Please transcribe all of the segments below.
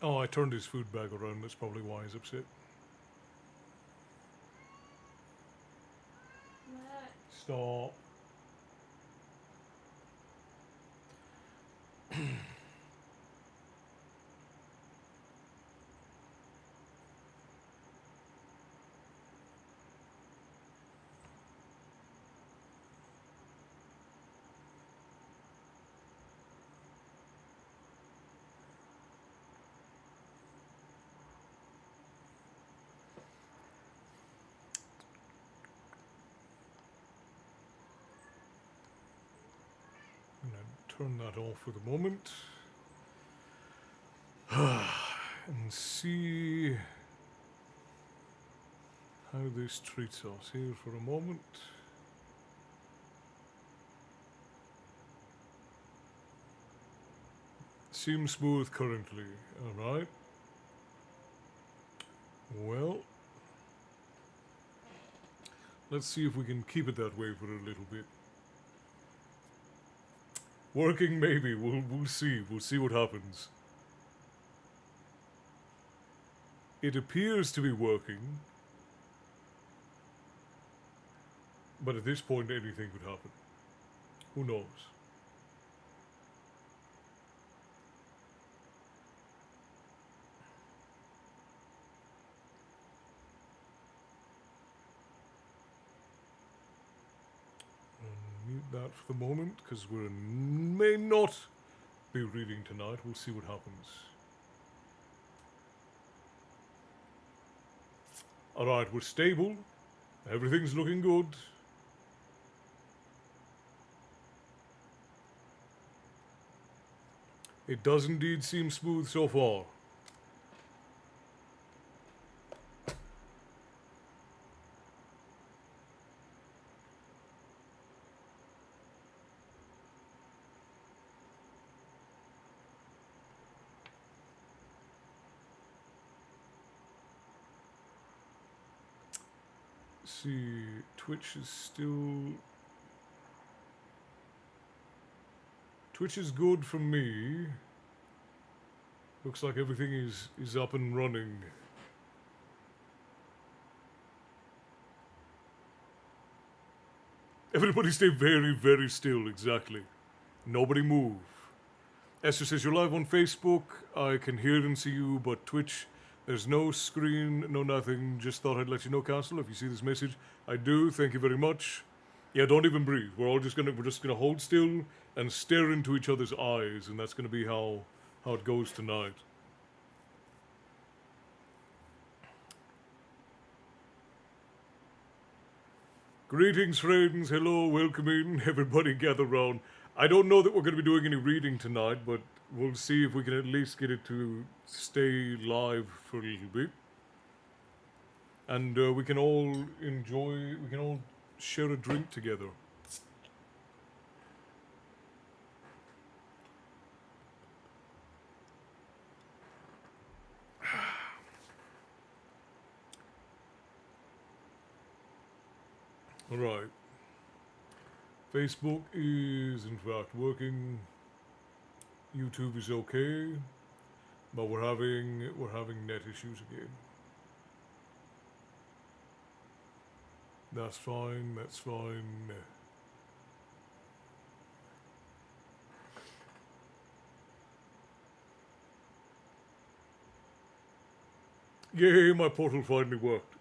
Oh, I turned his food bag around. That's probably why he's upset. What? Stop. I'm going to turn that off for the moment. And see how this treats us here for a moment. Seems smooth currently. Alright. Well, let's see if we can keep it that way for a little bit. Working maybe. We'll see. We'll see what happens. It appears to be working. But at this point anything could happen. Who knows? Mute that for the moment, because we may not be reading tonight. We'll see what happens. Alright, we're stable. Everything's looking good. It does indeed seem smooth so far. See, Twitch is still... Twitch is good for me. Looks like everything is up and running. Everybody stay very, very still, exactly. Nobody move. Esther says, you're live on Facebook. I can hear and see you, but Twitch, there's no screen, no nothing. Just thought I'd let you know, Castle, if you see this message. I do, thank you very much. Yeah, don't even breathe. We're just gonna hold still and stare into each other's eyes, and that's gonna be how it goes tonight. Greetings, friends. Hello, welcome in. Everybody gather round. I don't know that we're going to be doing any reading tonight, but we'll see if we can at least get it to stay live for a little bit. And we can all share a drink together. Alright. Facebook is in fact working. YouTube is okay. But we're having net issues again. That's fine, that's fine. Yay, my portal finally worked.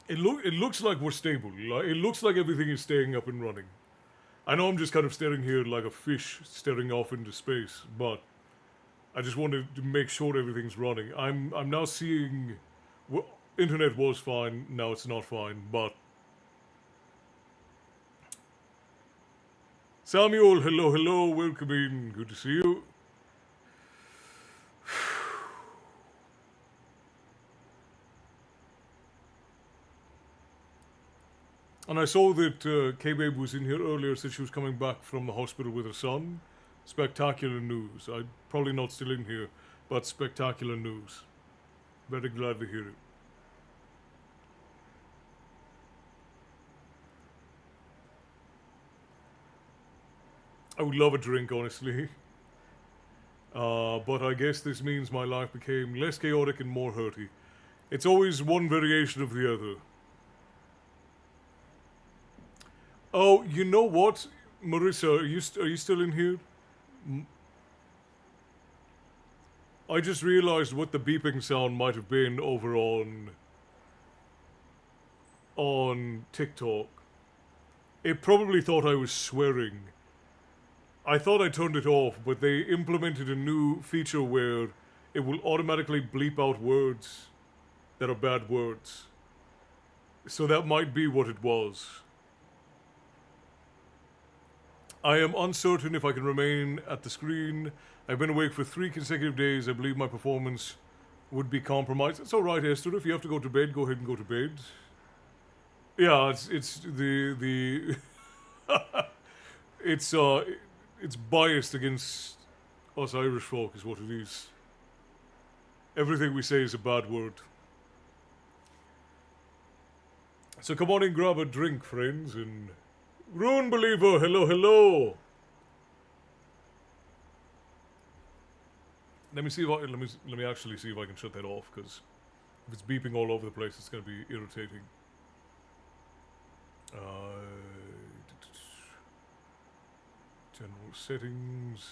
It looks like we're stable. It looks like everything is staying up and running. I know I'm just kind of staring here like a fish staring off into space, but I just wanted to make sure everything's running. I'm now seeing, well, internet was fine, now it's not fine, but Samuel, hello, welcome in, good to see you. And I saw that K-Babe was in here earlier, said she was coming back from the hospital with her son. Spectacular news. I'm probably not still in here, but spectacular news. Very glad to hear it. I would love a drink, honestly. But I guess this means my life became less chaotic and more hurty. It's always one variation of the other. Oh, you know what, Marissa? Are you still in here? I just realized what the beeping sound might have been over on TikTok. It probably thought I was swearing. I thought I turned it off, but they implemented a new feature where it will automatically bleep out words that are bad words. So that might be what it was. I am uncertain if I can remain at the screen. I've been awake for 3 consecutive days. I believe my performance would be compromised. It's alright, Esther. If you have to go to bed, go ahead and go to bed. Yeah, it's the it's biased against us Irish folk is what it is. Everything we say is a bad word. So come on and grab a drink, friends, and Rune Believer, hello, hello. Let me see if I let me actually see if I can shut that off, because if it's beeping all over the place, it's going to be irritating. General settings.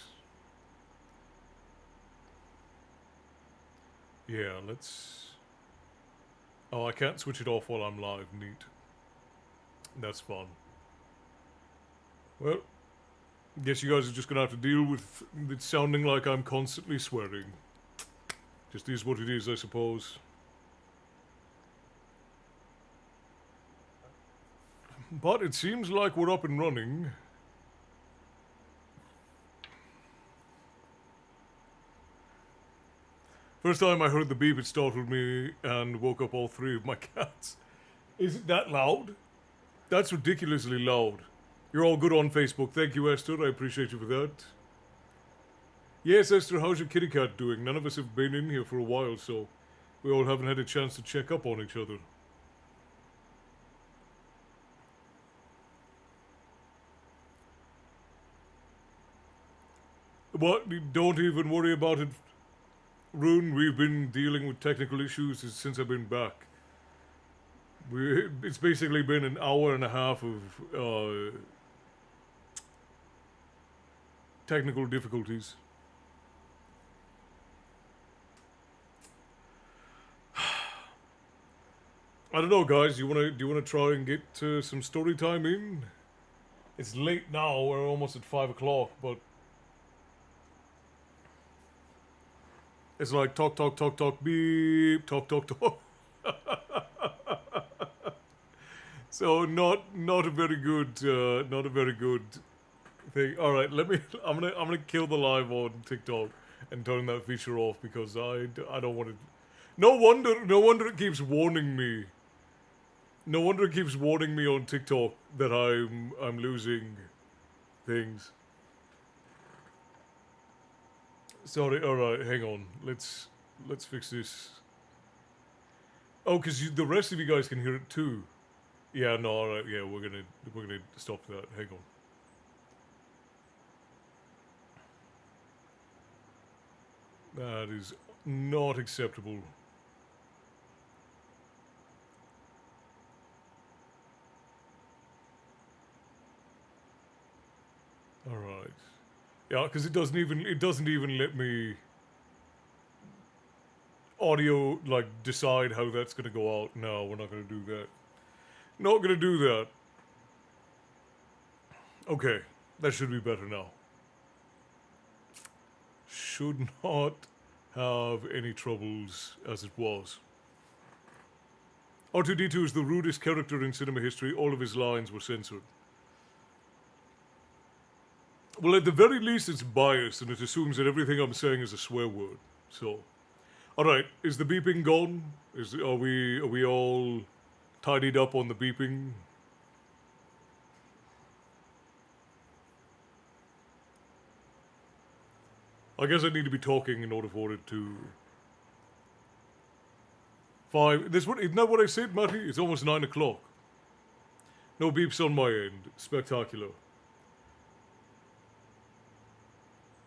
Yeah, let's. Oh, I can't switch it off while I'm live. Neat. That's fun. Well, guess you guys are just gonna have to deal with it sounding like I'm constantly swearing. Just is what it is, I suppose. But it seems like we're up and running. First time I heard the beep, it startled me and woke up all 3 of my cats. Is it that loud? That's ridiculously loud. You're all good on Facebook. Thank you, Esther. I appreciate you for that. Yes, Esther, how's your kitty cat doing? None of us have been in here for a while, so we all haven't had a chance to check up on each other. What? Don't even worry about it, Rune. We've been dealing with technical issues since I've been back. It's basically been an hour and a half of technical difficulties. I don't know, guys. Do you wanna try and get some story time in? It's late now. We're almost at 5 o'clock, but it's like talk, talk, talk, talk, beep, talk, talk, talk. So not a very good thing. All right, I'm gonna kill the live on TikTok and turn that feature off, because I don't want it. No wonder it keeps warning me. No wonder it keeps warning me on TikTok that I'm losing things. Sorry. All right, hang on. Let's fix this. Oh, because the rest of you guys can hear it too. Yeah, no, all right. Yeah, we're gonna stop that. Hang on. That is not acceptable. All right. Yeah, because it doesn't even let me audio like decide how that's gonna go out. No, we're not gonna do that. Not gonna do that. Okay, that should be better now. Should not have any troubles as it was. R2-D2 is the rudest character in cinema history. All of his lines were censored. Well, at the very least, it's biased, and it assumes that everything I'm saying is a swear word. So, all right, is the beeping gone? Are we all tidied up on the beeping? I guess I need to be talking in order for it to. 5. Isn't that what I said, Matty? It's almost 9 o'clock. No beeps on my end. Spectacular.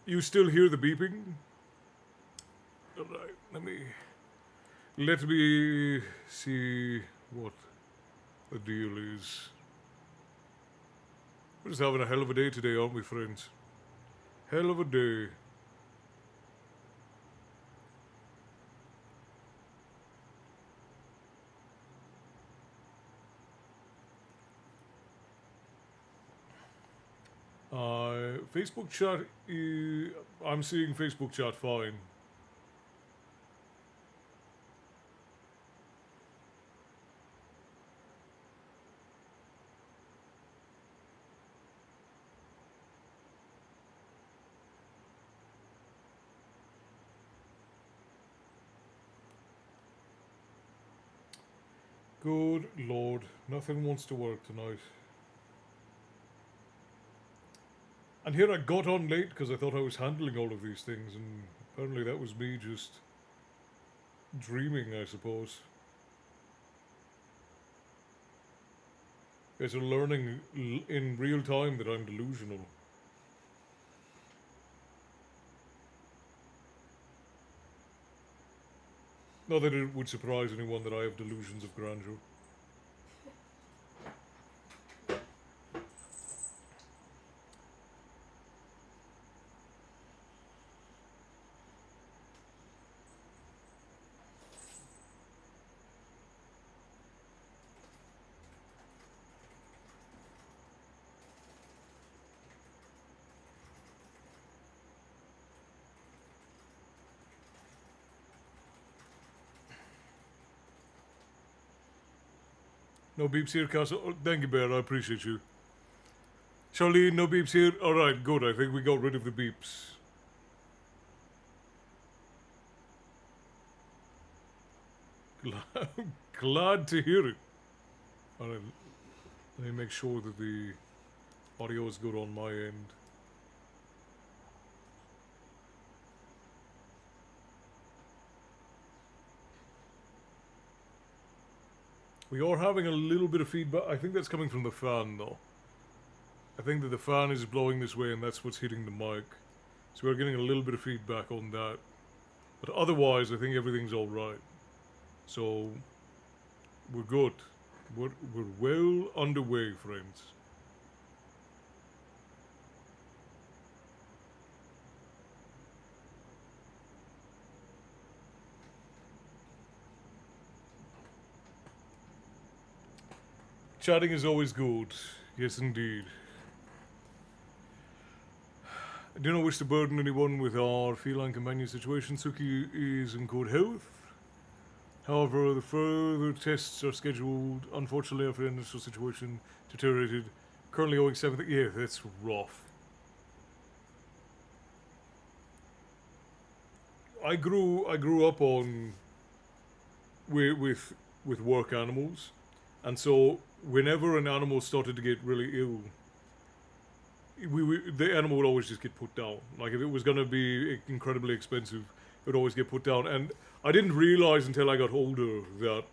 You still hear the beeping? Alright, let me see what the deal is. We're just having a hell of a day today, aren't we, friends? Hell of a day. Facebook chat, I'm seeing Facebook chat fine. Good Lord, nothing wants to work tonight. And here I got on late because I thought I was handling all of these things, and apparently that was me just dreaming, I suppose. Guys are learning in real time that I'm delusional. Not that it would surprise anyone that I have delusions of grandeur. No beeps here, Castle. Oh, thank you, Bear. I appreciate you. Charlene, no beeps here. Alright, good. I think we got rid of the beeps. Glad to hear it. Alright, let me make sure that the audio is good on my end. We are having a little bit of feedback. I think that's coming from the fan, though. I think that the fan is blowing this way and that's what's hitting the mic. So we're getting a little bit of feedback on that. But otherwise, I think everything's alright. So, we're good. We're well underway, friends. Chatting is always good. Yes, indeed. I do not wish to burden anyone with our feline companion situation. Suki is in good health. However, the further tests are scheduled. Unfortunately, our financial situation deteriorated. Currently owing 7th. Yeah, that's rough. I grew up on with work animals, and so whenever an animal started to get really ill, the animal would always just get put down. Like if it was gonna be incredibly expensive, it would always get put down. And I didn't realize until I got older that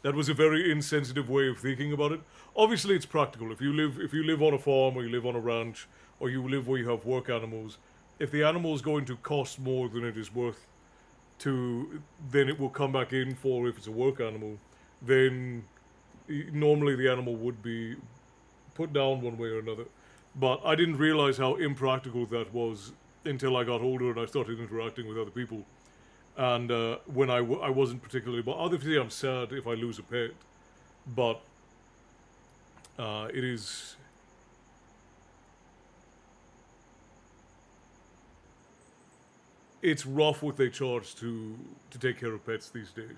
that was a very insensitive way of thinking about it. Obviously, it's practical. If you live on a farm or you live on a ranch or you live where you have work animals, if the animal is going to cost more than it is worth to, then it will come back in for if it's a work animal. Then normally the animal would be put down one way or another. But I didn't realize how impractical that was until I got older and I started interacting with other people. And when I wasn't particularly... But obviously I'm sad if I lose a pet. But it is... It's rough what they charge to take care of pets these days.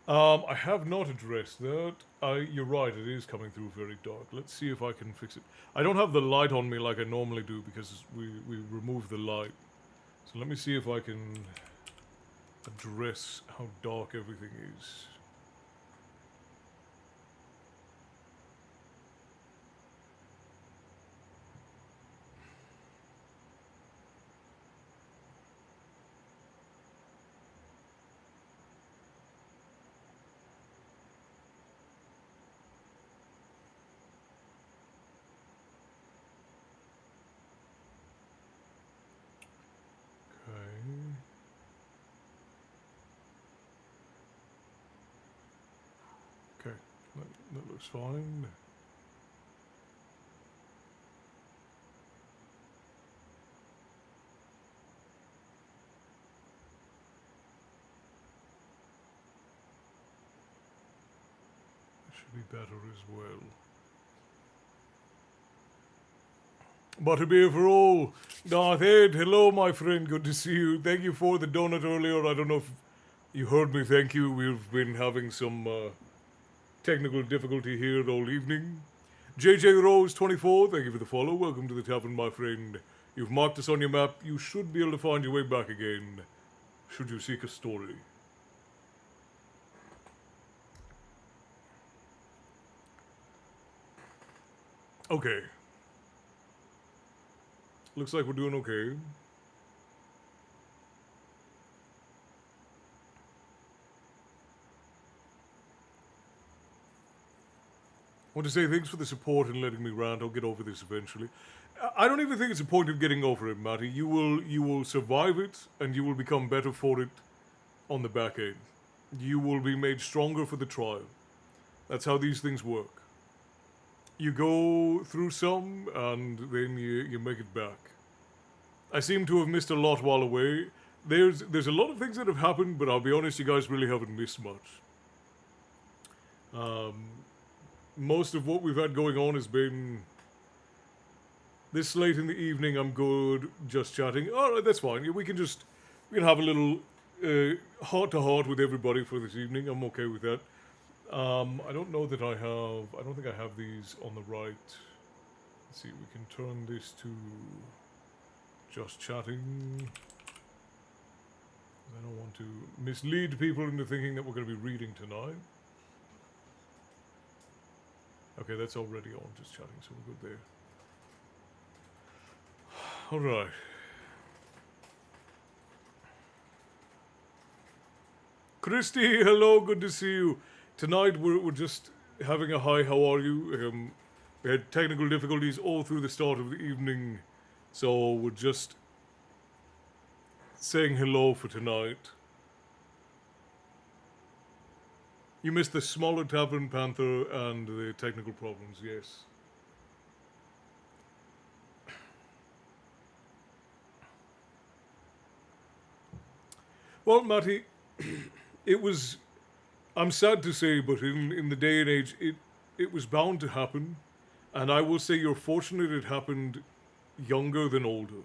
I have not addressed that. You're right, it is coming through very dark. Let's see if I can fix it. I don't have the light on me like I normally do because we removed the light. So let me see if I can address how dark everything is. That looks fine. Should be better as well. But a beer for all. Darth Ed, hello, my friend. Good to see you. Thank you for the donut earlier. I don't know if you heard me. Thank you. We've been having some technical difficulty here all evening. JJ Rose 24, thank you for the follow. Welcome to the tavern, my friend. You've marked us on your map. You should be able to find your way back again, should you seek a story. Okay. Looks like we're doing okay. I want to say thanks for the support and letting me rant. I'll get over this eventually. I don't even think it's a point of getting over it, Matty. You will survive it, and you will become better for it on the back end. You will be made stronger for the trial. That's how these things work. You go through some, and then you make it back. I seem to have missed a lot while away. There's a lot of things that have happened, but I'll be honest, you guys really haven't missed much. Most of what we've had going on has been this late in the evening. I'm good, just chatting. All right, that's fine. We can have a little heart to heart with everybody for this evening. I'm okay with that. I don't know that I don't think I have these on the right. Let's see, we can turn this to just chatting. I don't want to mislead people into thinking that we're going to be reading tonight. Okay, that's already on, just chatting, so we're good there. Alright. Christy, hello, good to see you. Tonight we're just having a hi, how are you? We had technical difficulties all through the start of the evening, so we're just saying hello for tonight. You missed the smaller tavern, Panther, and the technical problems, yes. Well, Matty, I'm sad to say, but in the day and age, it was bound to happen. And I will say you're fortunate it happened younger than older.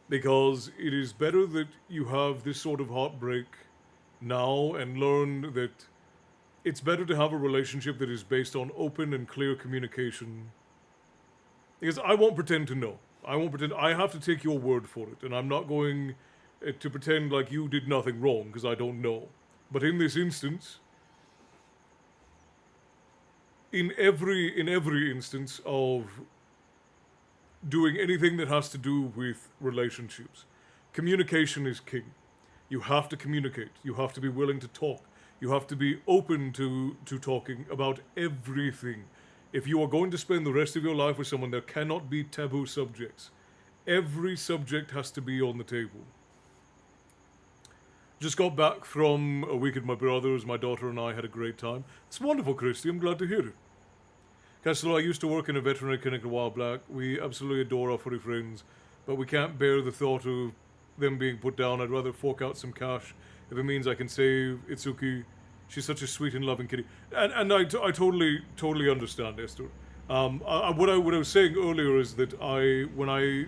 Because it is better that you have this sort of heartbreak now and learn that it's better to have a relationship that is based on open and clear communication. Because I won't pretend to know. I have to take your word for it. And I'm not going to pretend like you did nothing wrong, because I don't know. But in this instance, in every instance of doing anything that has to do with relationships, communication is king. You have to communicate. You have to be willing to talk. You have to be open to talking about everything. If you are going to spend the rest of your life with someone, there cannot be taboo subjects. Every subject has to be on the table. Just got back from a week at my brother's. My daughter and I had a great time. It's wonderful, Christy. I'm glad to hear it. Castello, I used to work in a veterinary clinic a while back. We absolutely adore our furry friends, but we can't bear the thought of them being put down. I'd rather fork out some cash if it means I can save Itsuki. She's such a sweet and loving kitty. And I totally understand, Esther. What I was saying earlier is that when I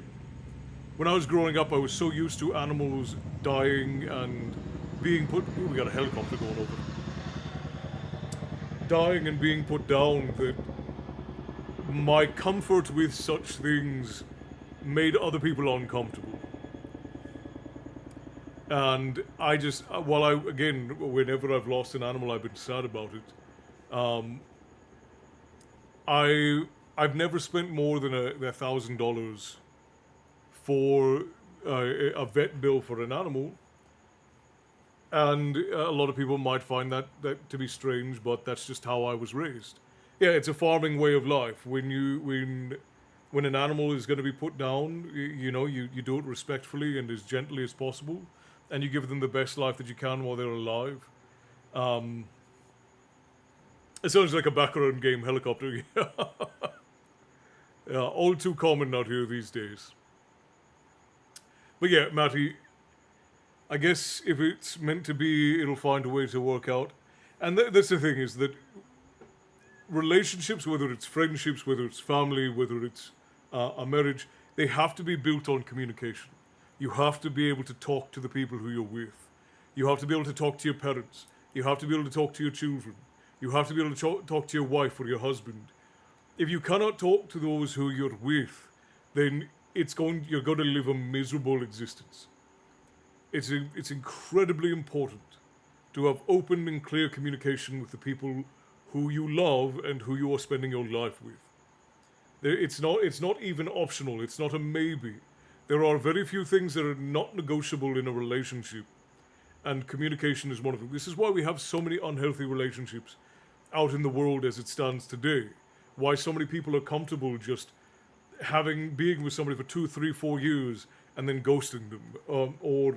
was growing up, I was so used to animals dying and being put... Ooh, we got a helicopter going over. Dying and being put down, that my comfort with such things made other people uncomfortable. And I just, whenever I've lost an animal, I've been sad about it. I've never spent more than $1,000 for a vet bill for an animal. And a lot of people might find that to be strange, but that's just how I was raised. Yeah, it's a farming way of life. When an animal is going to be put down, you do it respectfully and as gently as possible, and you give them the best life that you can while they're alive. It sounds like a background game helicopter. Yeah, all too common out here these days. But yeah, Matty, I guess if it's meant to be, it'll find a way to work out. And that's the thing, is that relationships, whether it's friendships, whether it's family, whether it's a marriage, they have to be built on communication. You have to be able to talk to the people who you're with. You have to be able to talk to your parents. You have to be able to talk to your children. You have to be able to talk to your wife or your husband. If you cannot talk to those who you're with, then you're going to live a miserable existence. It's incredibly important to have open and clear communication with the people who you love and who you are spending your life with. It's not even optional. It's not a maybe. There are very few things that are not negotiable in a relationship, and communication is one of them. This is why we have so many unhealthy relationships out in the world as it stands today. Why so many people are comfortable just being with somebody for 2, 3, 4 years and then ghosting them, or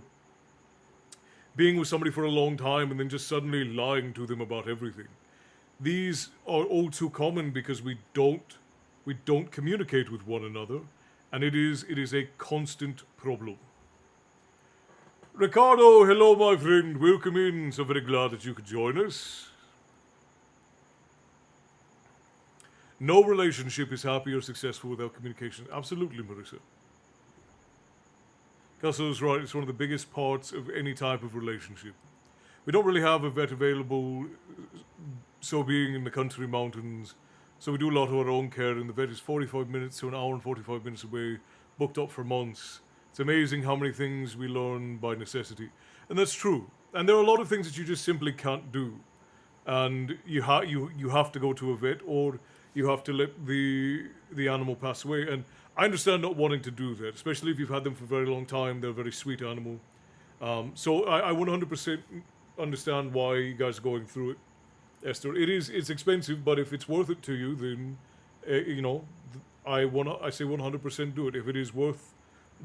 being with somebody for a long time and then just suddenly lying to them about everything. These are all too common because we don't communicate with one another, and it is a constant problem. Ricardo, hello my friend, welcome in. So very glad that you could join us. No relationship is happy or successful without communication. Absolutely, Marissa. Castle's right, it's one of the biggest parts of any type of relationship. We don't really have a vet available, so being in the country mountains, so we do a lot of our own care, and the vet is 45 minutes to an hour and 45 minutes away, booked up for months. It's amazing how many things we learn by necessity. And that's true. And there are a lot of things that you just simply can't do. And you have to go to a vet, or you have to let the animal pass away. And I understand not wanting to do that, especially if you've had them for a very long time. They're a very sweet animal. So I 100% understand why you guys are going through it, Esther. It's expensive, but if it's worth it to you, then I say 100% do it. If it is worth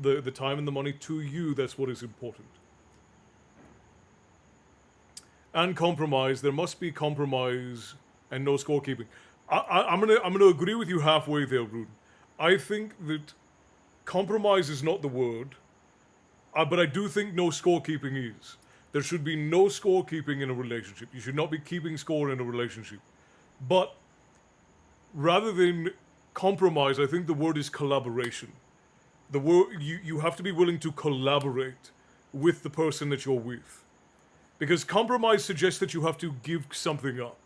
the time and the money to you, that's what is important. And compromise. There must be compromise and no scorekeeping. I'm gonna agree with you halfway there, Rude. I think that compromise is not the word, but I do think no scorekeeping is. There should be no scorekeeping in a relationship. You should not be keeping score in a relationship. But rather than compromise, I think the word is collaboration. The word you have to be willing to collaborate with the person that you're with. Because compromise suggests that you have to give something up.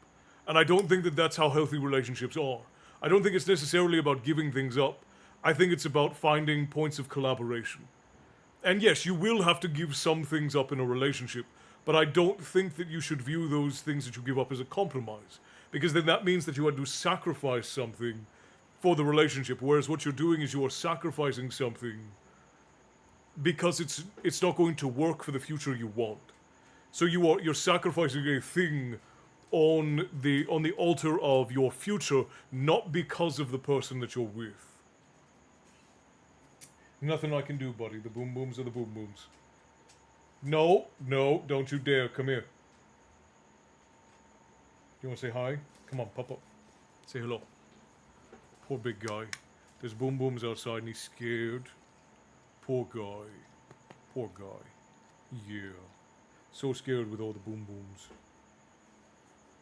And I don't think that that's how healthy relationships are. I don't think it's necessarily about giving things up. I think it's about finding points of collaboration. And yes, you will have to give some things up in a relationship, but I don't think that you should view those things that you give up as a compromise. Because then that means that you had to sacrifice something for the relationship, whereas what you're doing is you are sacrificing something because it's not going to work for the future you want. So you're sacrificing a thing on the altar of your future, not because of the person that you're with. Nothing I can do, buddy. The boom booms are the boom booms. No, don't you dare. Come here. You want to say hi? Come on, pop up. Say hello. Poor big guy. There's boom booms outside and he's scared. Poor guy. Poor guy. Yeah. So scared with all the boom booms.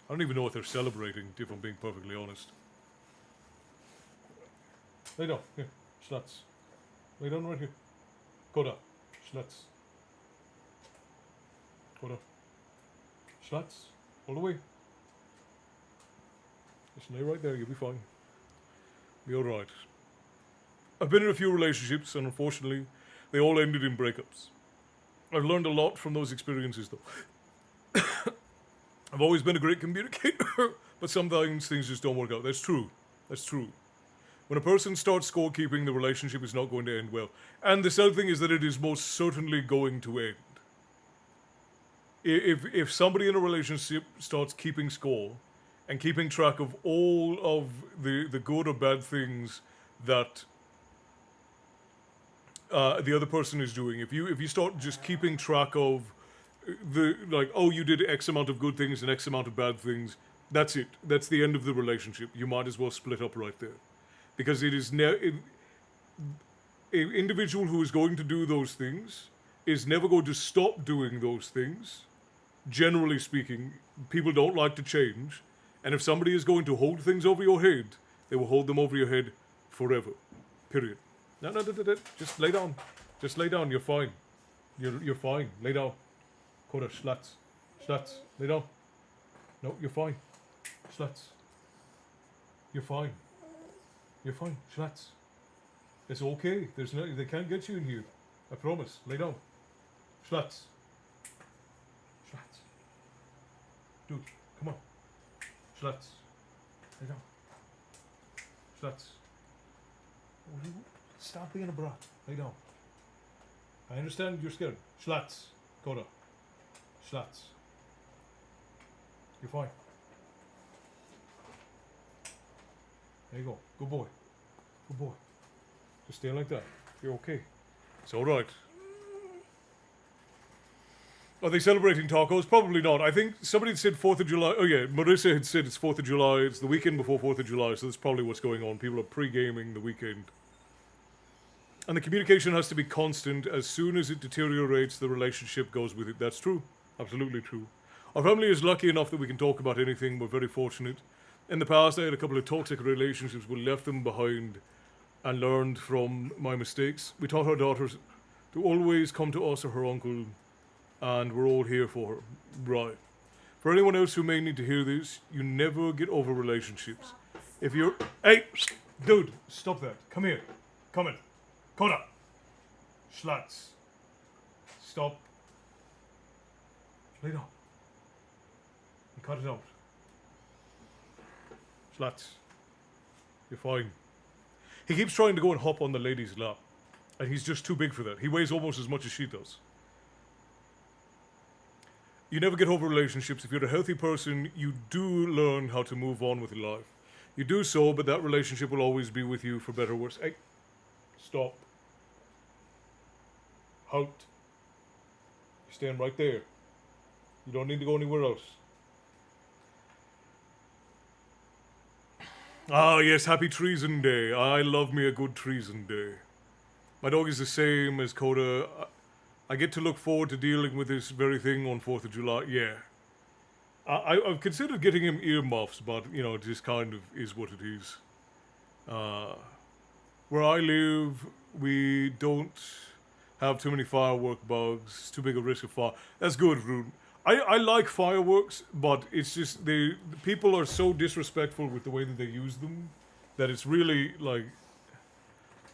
I don't even know what they're celebrating, if I'm being perfectly honest. Lay down. Here. Schnutz. Lay down right here. Go down. Schnutz. Go down. Schnutz. All the way. Just lay right there. You'll be fine. Be alright. I've been in a few relationships, and unfortunately, they all ended in breakups. I've learned a lot from those experiences, though. I've always been a great communicator, but sometimes things just don't work out. That's true. That's true. When a person starts scorekeeping, the relationship is not going to end well. And the sad thing is that it is most certainly going to end. If somebody in a relationship starts keeping score and keeping track of all of the good or bad things that the other person is doing, if you start just keeping track of you did X amount of good things and X amount of bad things, That's it. That's the end of the relationship. You might as well split up right there. Because it is an individual who is going to do those things is never going to stop doing those things. Generally speaking, people don't like to change. And if somebody is going to hold things over your head, they will hold them over your head forever. Period. No. Just lay down. Just lay down. You're fine. You're fine. Lay down. Koda, schlats. Schlats. Lay down. No, you're fine. Schlats. You're fine. You're fine. Schlats. It's okay. There's no. They can't get you in here. I promise. Lay down. Schlats. Schlats. Dude, come on. Schlats. Lay down. Schlats. Stop being a brat. Lay down. I understand you're scared. Schlats. Koda. Schlats. You're fine. There you go. Good boy. Good boy. Just stay like that. You're okay. It's alright. Are they celebrating tacos? Probably not. I think somebody said 4th of July. Oh yeah, Marissa had said it's 4th of July. It's the weekend before 4th of July, so that's probably what's going on. People are pre-gaming the weekend. And the communication has to be constant. As soon as it deteriorates, the relationship goes with it. That's true. Absolutely true. Our family is lucky enough that we can talk about anything. We're very fortunate. In the past, I had a couple of toxic relationships. We left them behind and learned from my mistakes. We taught our daughters to always come to us or her uncle, and we're all here for her. Right. For anyone else who may need to hear this, you never get over relationships. If you're... Hey! Dude, stop that. Come here. Come in. Koda. Schlats. Stop. Lay down. And cut it out. Schlats. You're fine. He keeps trying to go and hop on the lady's lap. And he's just too big for that. He weighs almost as much as she does. You never get over relationships. If you're a healthy person, you do learn how to move on with your life. You do so, but that relationship will always be with you for better or worse. Hey, stop. Halt. You're staying right there. You don't need to go anywhere else. Ah, yes, happy Treason Day. I love me a good Treason Day. My dog is the same as Koda. I get to look forward to dealing with this very thing on 4th of July. Yeah. I've considered getting him earmuffs, but, you know, it just kind of is what it is. Where I live, we don't have too many firework bugs. It's too big a risk of fire. That's good, Rune. I like fireworks, but it's just the people are so disrespectful with the way that they use them that it's really like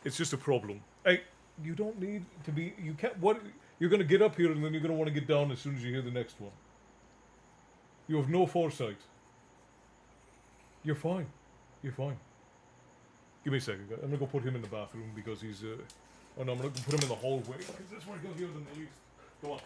it's just a problem. Hey, you don't need to be. You can't. What you're gonna get up here and then you're gonna want to get down as soon as you hear the next one. You have no foresight. You're fine. You're fine. Give me a second. I'm gonna go put him in the bathroom because he's. Oh no, I'm gonna put him in the hallway because that's where he'll hear them the least. Go on.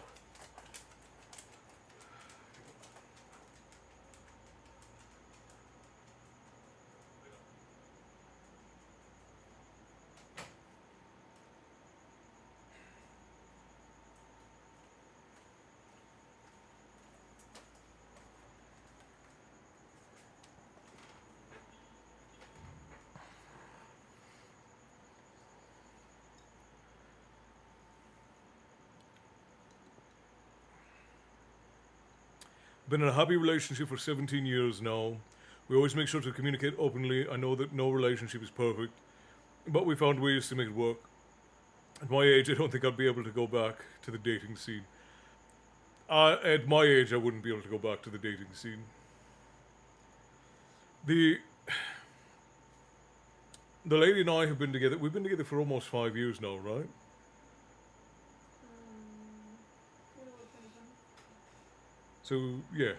Been in a happy relationship for 17 years now. We always make sure to communicate openly. I know that no relationship is perfect, but we found ways to make it work. At my age, I don't think I'd be able to go back to the dating scene. At my age, I wouldn't be able to go back to the dating scene. The lady and I have been together. We've been together for almost 5 years now, right? So yeah,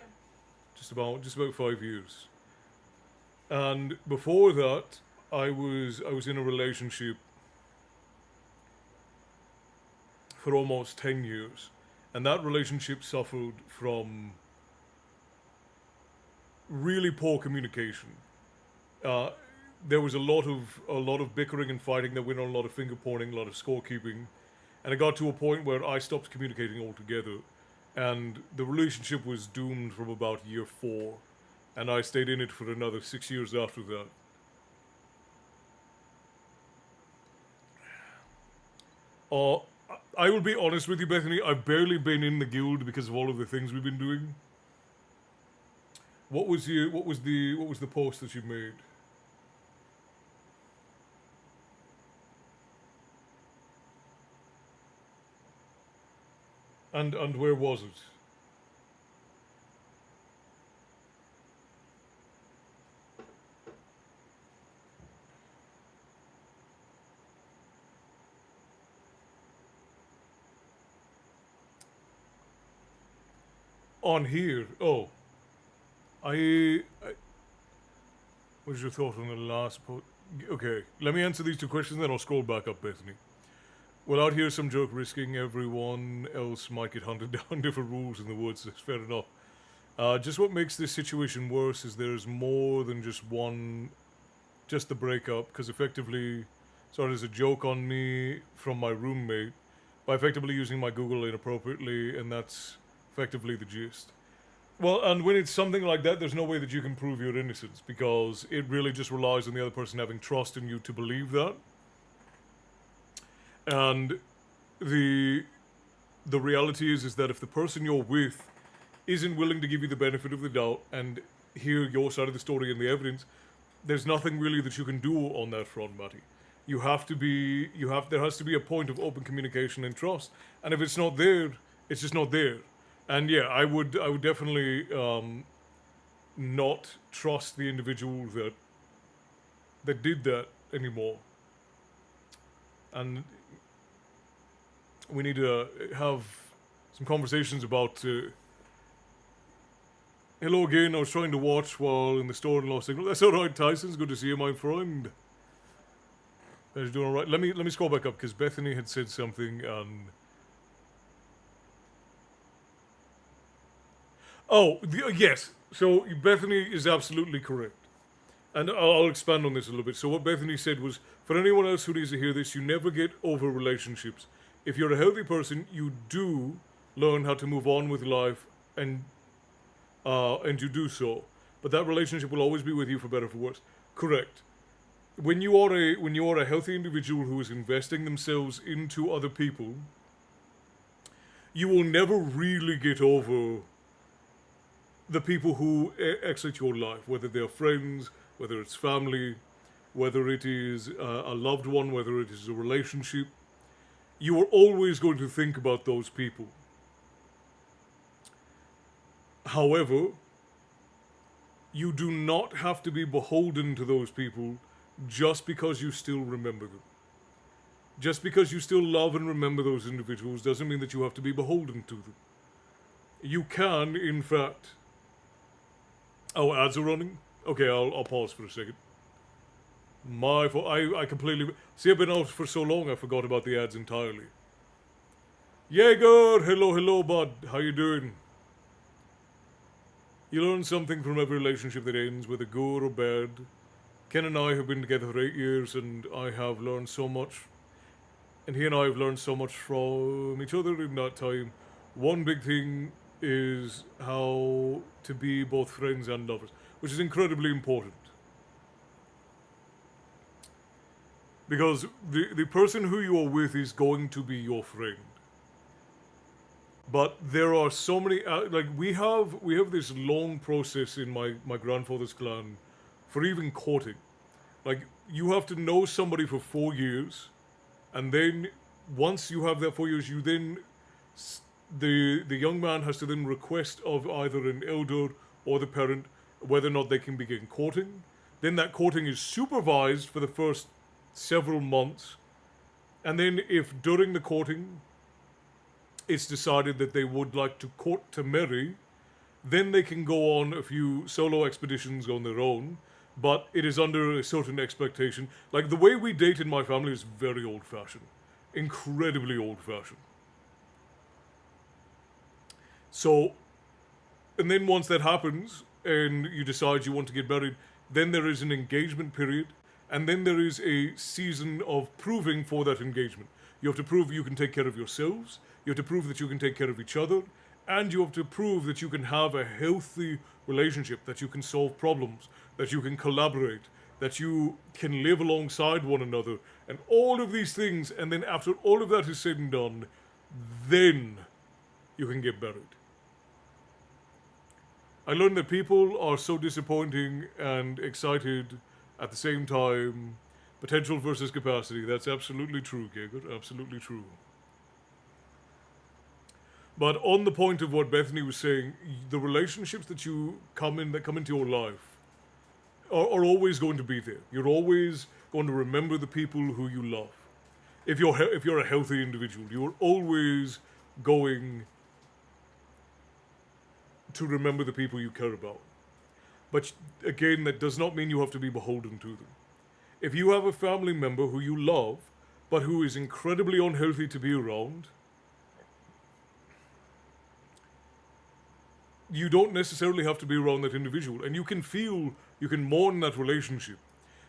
just about 5 years. And before that, I was in a relationship for almost 10 years, and that relationship suffered from really poor communication. There was a lot of bickering and fighting that went on, a lot of finger pointing, a lot of scorekeeping, and it got to a point where I stopped communicating altogether. And the relationship was doomed from about year 4. and I stayed in it for another 6 years after that. Uh, I will be honest with you, Bethany. I've barely been in the guild because of all of the things we've been doing. What was the post that you made? And where was it? On here. Oh, I what's your thought on the last post? Okay, let me answer these two questions, then I'll scroll back up, Bethany. Well, out here, some joke risking everyone else might get hunted down. Different rules in the woods. That's fair enough. Just what makes this situation worse is there's more than just the breakup, because effectively, sorry, there's a joke on me from my roommate by effectively using my Google inappropriately, and that's effectively the gist. Well, and when it's something like that, there's no way that you can prove your innocence, because it really just relies on the other person having trust in you to believe that. And the reality is that if the person you're with isn't willing to give you the benefit of the doubt and hear your side of the story and the evidence, there's nothing really that you can do on that front, Matty. There has to be a point of open communication and trust. And if it's not there, it's just not there. And yeah, I would definitely not trust the individual that did that anymore. And we need to have some conversations about. Hello again. I was trying to watch while in the store and lost signal. That's all right, Tyson. It's good to see you, my friend. You're doing all right. Let me scroll back up because Bethany had said something and. Oh, yes. So Bethany is absolutely correct. And I'll expand on this a little bit. So what Bethany said was, for anyone else who needs to hear this, you never get over relationships. If you're a healthy person, you do learn how to move on with life, and you do so. But that relationship will always be with you for better or for worse. Correct. When you are a healthy individual who is investing themselves into other people, you will never really get over the people who exit your life, whether they're friends, whether it's family, whether it is a loved one, whether it is a relationship. You are always going to think about those people. However, you do not have to be beholden to those people just because you still remember them. Just because you still love and remember those individuals doesn't mean that you have to be beholden to them. You can, in fact. Oh, ads are running? Okay, I'll pause for a second. My fault. I completely. See, I've been out for so long I forgot about the ads entirely. Jaeger! Hello, bud. How you doing? You learn something from every relationship that ends, whether good or bad. Ken and I have been together for 8 years, and I have learned so much. And he and I have learned so much from each other in that time. One big thing is how to be both friends and lovers, which is incredibly important. Because the person who you are with is going to be your friend. But there are so many, we have this long process in my grandfather's clan for even courting. Like, you have to know somebody for 4 years, and then once you have that 4 years, you then, the young man has to then request of either an elder or the parent whether or not they can begin courting. Then that courting is supervised for the first several months, and then if during the courting it's decided that they would like to court to marry, then they can go on a few solo expeditions on their own, but it is under a certain expectation. Like, the way we date in my family is very old-fashioned. Incredibly old-fashioned. So, and then once that happens, and you decide you want to get married, then there is an engagement period, and then there is a season of proving for that engagement. You have to prove you can take care of yourselves, you have to prove that you can take care of each other, And you have to prove that you can have a healthy relationship, that you can solve problems, that you can collaborate, that you can live alongside one another, and all of these things. And then after all of that is said and done, then you can get married. I learned that people are so disappointing and excited at the same time. Potential versus capacity. That's absolutely true, Gager. Absolutely true. But on the point of what Bethany was saying, the relationships that come into your life are always going to be there. You're always going to remember the people who you love. If you're a healthy individual, you're always going to remember the people you care about. But again, that does not mean you have to be beholden to them. If you have a family member who you love, but who is incredibly unhealthy to be around, you don't necessarily have to be around that individual. And you can mourn that relationship,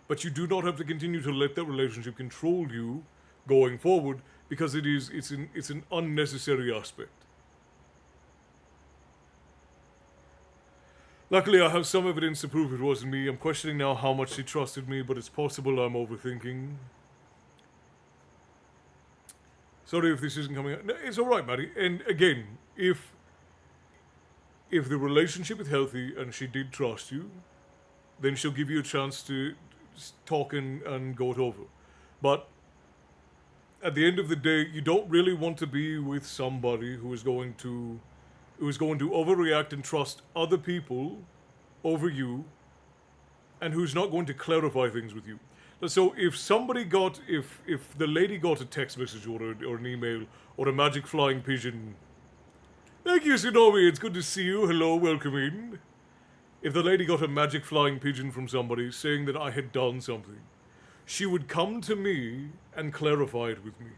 but you do not have to continue to let that relationship control you going forward, because it's an unnecessary aspect. Luckily, I have some evidence to prove it wasn't me. I'm questioning now how much she trusted me, but it's possible I'm overthinking. Sorry if this isn't coming out. No, it's alright, Maddie. And again, if the relationship is healthy and she did trust you, then she'll give you a chance to talk and go it over. But at the end of the day, you don't really want to be with somebody who is going to overreact and trust other people over you, and who's not going to clarify things with you. So if the lady got a text message or an email or a magic flying pigeon, "Thank you, Tsunami, it's good to see you, hello, welcome in." If the lady got a magic flying pigeon from somebody saying that I had done something, she would come to me and clarify it with me.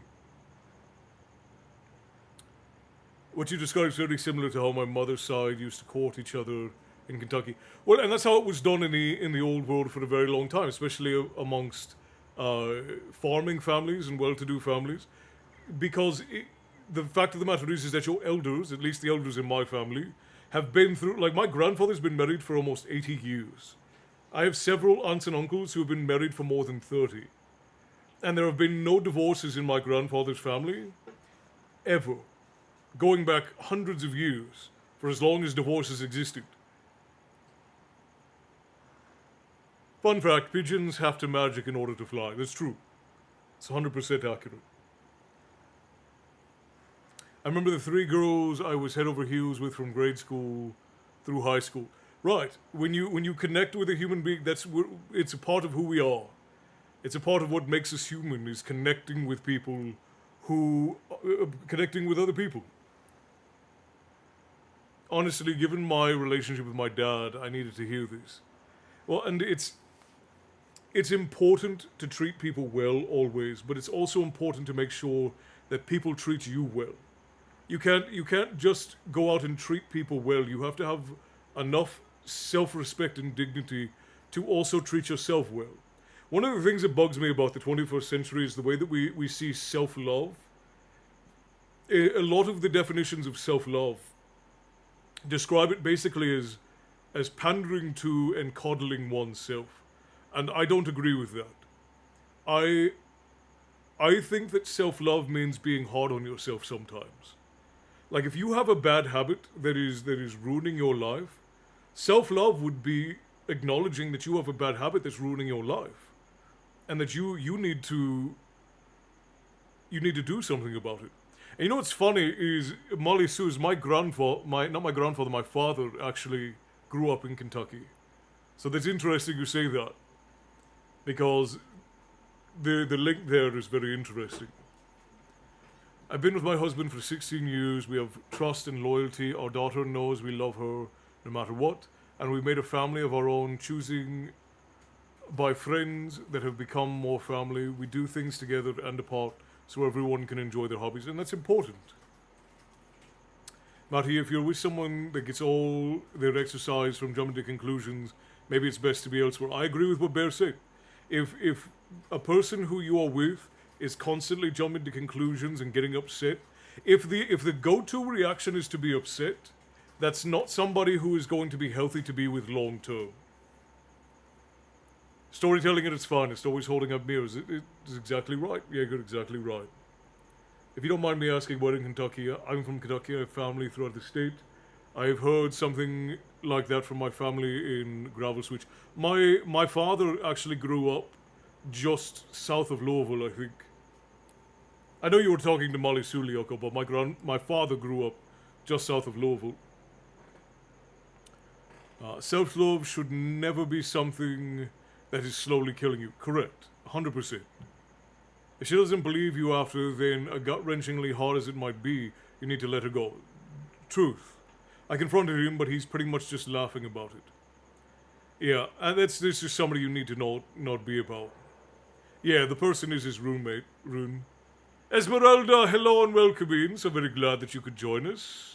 What you described is very similar to how my mother's side used to court each other in Kentucky. Well, and that's how it was done in the old world for a very long time, especially amongst farming families and well-to-do families, because the fact of the matter is that your elders, at least the elders in my family, have been through. Like, my grandfather's been married for almost 80 years. I have several aunts and uncles who have been married for more than 30, and there have been no divorces in my grandfather's family ever, going back hundreds of years, for as long as divorces existed. Fun fact, pigeons have to magic in order to fly. That's true. It's 100% accurate. I remember the 3 girls I was head over heels with from grade school through high school. Right, when you connect with a human being, it's a part of who we are. It's a part of what makes us human, is connecting with people connecting with other people. Honestly, given my relationship with my dad, I needed to hear this. Well, and it's important to treat people well always, but it's also important to make sure that people treat you well. You can't just go out and treat people well. You have to have enough self-respect and dignity to also treat yourself well. One of the things that bugs me about the 21st century is the way that we see self-love. A lot of the definitions of self-love describe it basically as pandering to and coddling oneself. And I don't agree with that. I think that self-love means being hard on yourself sometimes. Like, if you have a bad habit that is ruining your life, self-love would be acknowledging that you have a bad habit that's ruining your life, and that you need to do something about it. And you know what's funny is, Molly Sue's my father actually grew up in Kentucky. So that's interesting you say that, because the link there is very interesting. I've been with my husband for 16 years. We have trust and loyalty. Our daughter knows we love her no matter what. And we made a family of our own, choosing by friends that have become more family. We do things together and apart so everyone can enjoy their hobbies. And that's important. Matty, if you're with someone that gets all their exercise from jumping to conclusions, maybe it's best to be elsewhere. I agree with what Bear said. If a person who you are with is constantly jumping to conclusions and getting upset, If the go-to reaction is to be upset, that's not somebody who is going to be healthy to be with long term. Storytelling at its finest, always holding up mirrors. It is exactly right. Yeah, good, exactly right. If you don't mind me asking, where in Kentucky? I'm from Kentucky. I have family throughout the state. I've heard something like that from my family in Gravel Switch. My father actually grew up just south of Louisville, I think. I know you were talking to Molly Sulioko, but my father grew up just south of Louisville. Self-love should never be something that is slowly killing you. Correct. 100%. If she doesn't believe you after, then gut-wrenchingly hard as it might be, you need to let her go. Truth. I confronted him, but he's pretty much just laughing about it. Yeah, and this is somebody you need to not be about. Yeah, the person is his roommate, Rune. Esmeralda, hello and welcome in. So very glad that you could join us.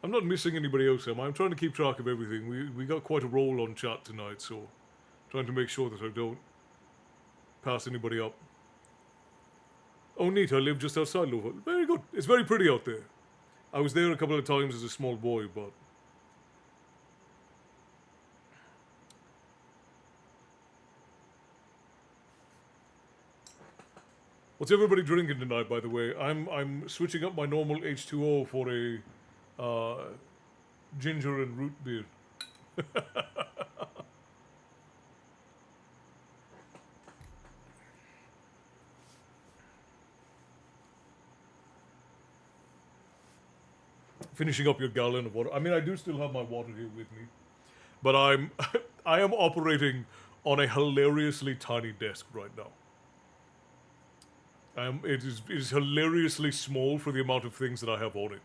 I'm not missing anybody else, am I? I'm trying to keep track of everything. We got quite a roll on chat tonight, so trying to make sure that I don't pass anybody up. Oh, neat. I live just outside Louisville. Very good. It's very pretty out there. I was there a couple of times as a small boy, but... What's everybody drinking tonight, by the way? I'm switching up my normal H2O for a ginger and root beer. Finishing up your gallon of water. I mean, I do still have my water here with me, but I am operating on a hilariously tiny desk right now. It is hilariously small for the amount of things that I have on it.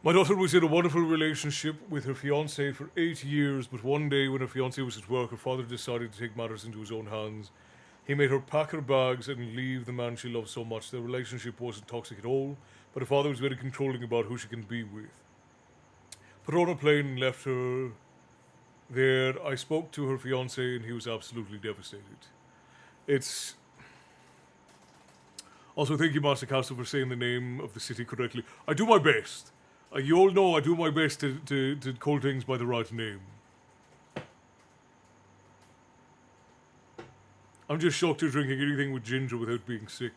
My daughter was in a wonderful relationship with her fiance for 8 years, but one day when her fiance was at work, her father decided to take matters into his own hands. He made her pack her bags and leave the man she loved so much. Their relationship wasn't toxic at all, but her father was very controlling about who she can be with. Put her on a plane and left her there. I spoke to her fiance and he was absolutely devastated. It's... Also, thank you, Master Castle, for saying the name of the city correctly. I do my best. You all know I do my best to call things by the right name. I'm just shocked you're drinking anything with ginger without being sick.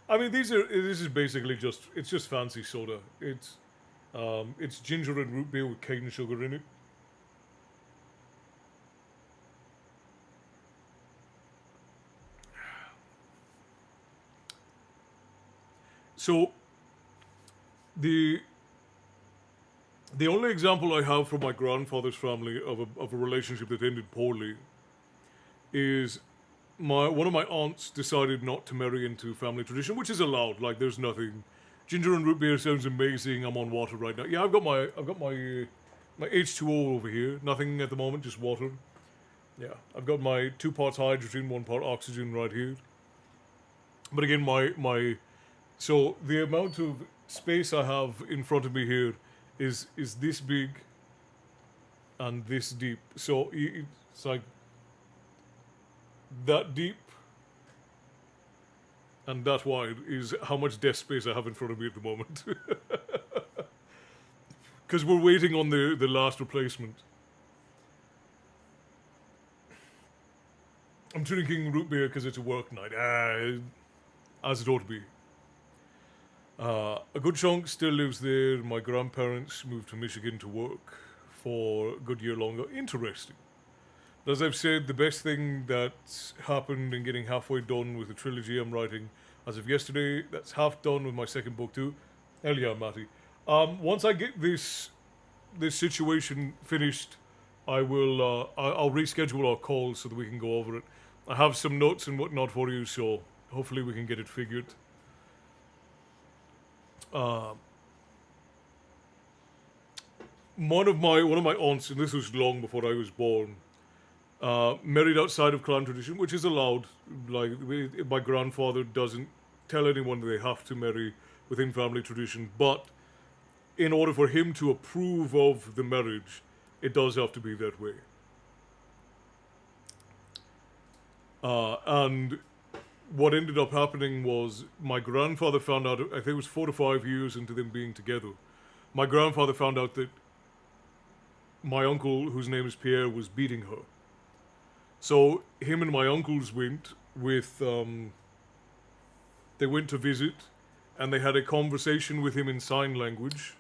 I mean, this is basically it's just fancy soda. It's ginger and root beer with cane sugar in it. So, the only example I have from my grandfather's family of a relationship that ended poorly is one of my aunts decided not to marry into family tradition, which is allowed. Like, there's nothing. Ginger and root beer sounds amazing. I'm on water right now. Yeah, I've got my H2O over here. Nothing at the moment, just water. Yeah, I've got my 2 parts hydrogen, 1 part oxygen right here. But again, so the amount of space I have in front of me here is this big and this deep. So it's like that deep and that wide is how much desk space I have in front of me at the moment. Because we're waiting on the last replacement. I'm drinking root beer because it's a work night. As it ought to be. A good chunk still lives there. My grandparents moved to Michigan to work for a good year longer. Interesting. As I've said, the best thing that's happened in getting halfway done with the trilogy I'm writing as of yesterday, that's half done with my second book too. Hell yeah, Matty. Once I get this situation finished, I'll reschedule our call so that we can go over it. I have some notes and whatnot for you, so hopefully we can get it figured. One of my aunts, and this was long before I was born, married outside of clan tradition, which is allowed. Like, my grandfather doesn't tell anyone that they have to marry within family tradition, but in order for him to approve of the marriage, it does have to be that way. And what ended up happening was my grandfather found out, I think it was 4 to 5 years into them being together, my grandfather found out that my uncle, whose name is Pierre, was beating her. So him and my uncles went with, they went to visit, and they had a conversation with him in sign language.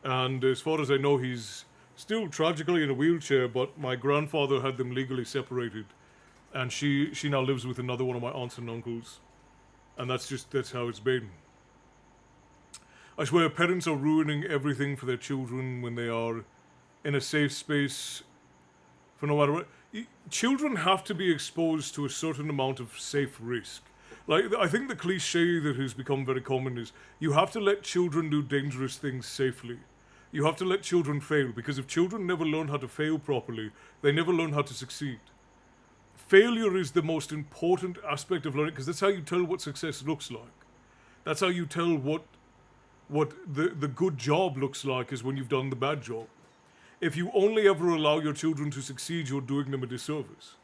And as far as I know, he's still tragically in a wheelchair, but my grandfather had them legally separated. And she now lives with another one of my aunts and uncles. And that's how it's been. I swear, parents are ruining everything for their children when they are in a safe space for no matter what. Children have to be exposed to a certain amount of safe risk. Like, I think the cliche that has become very common is you have to let children do dangerous things safely. You have to let children fail, because if children never learn how to fail properly, they never learn how to succeed. Failure is the most important aspect of learning, because that's how you tell what success looks like. That's how you tell what the good job looks like, is when you've done the bad job. If you only ever allow your children to succeed, you're doing them a disservice.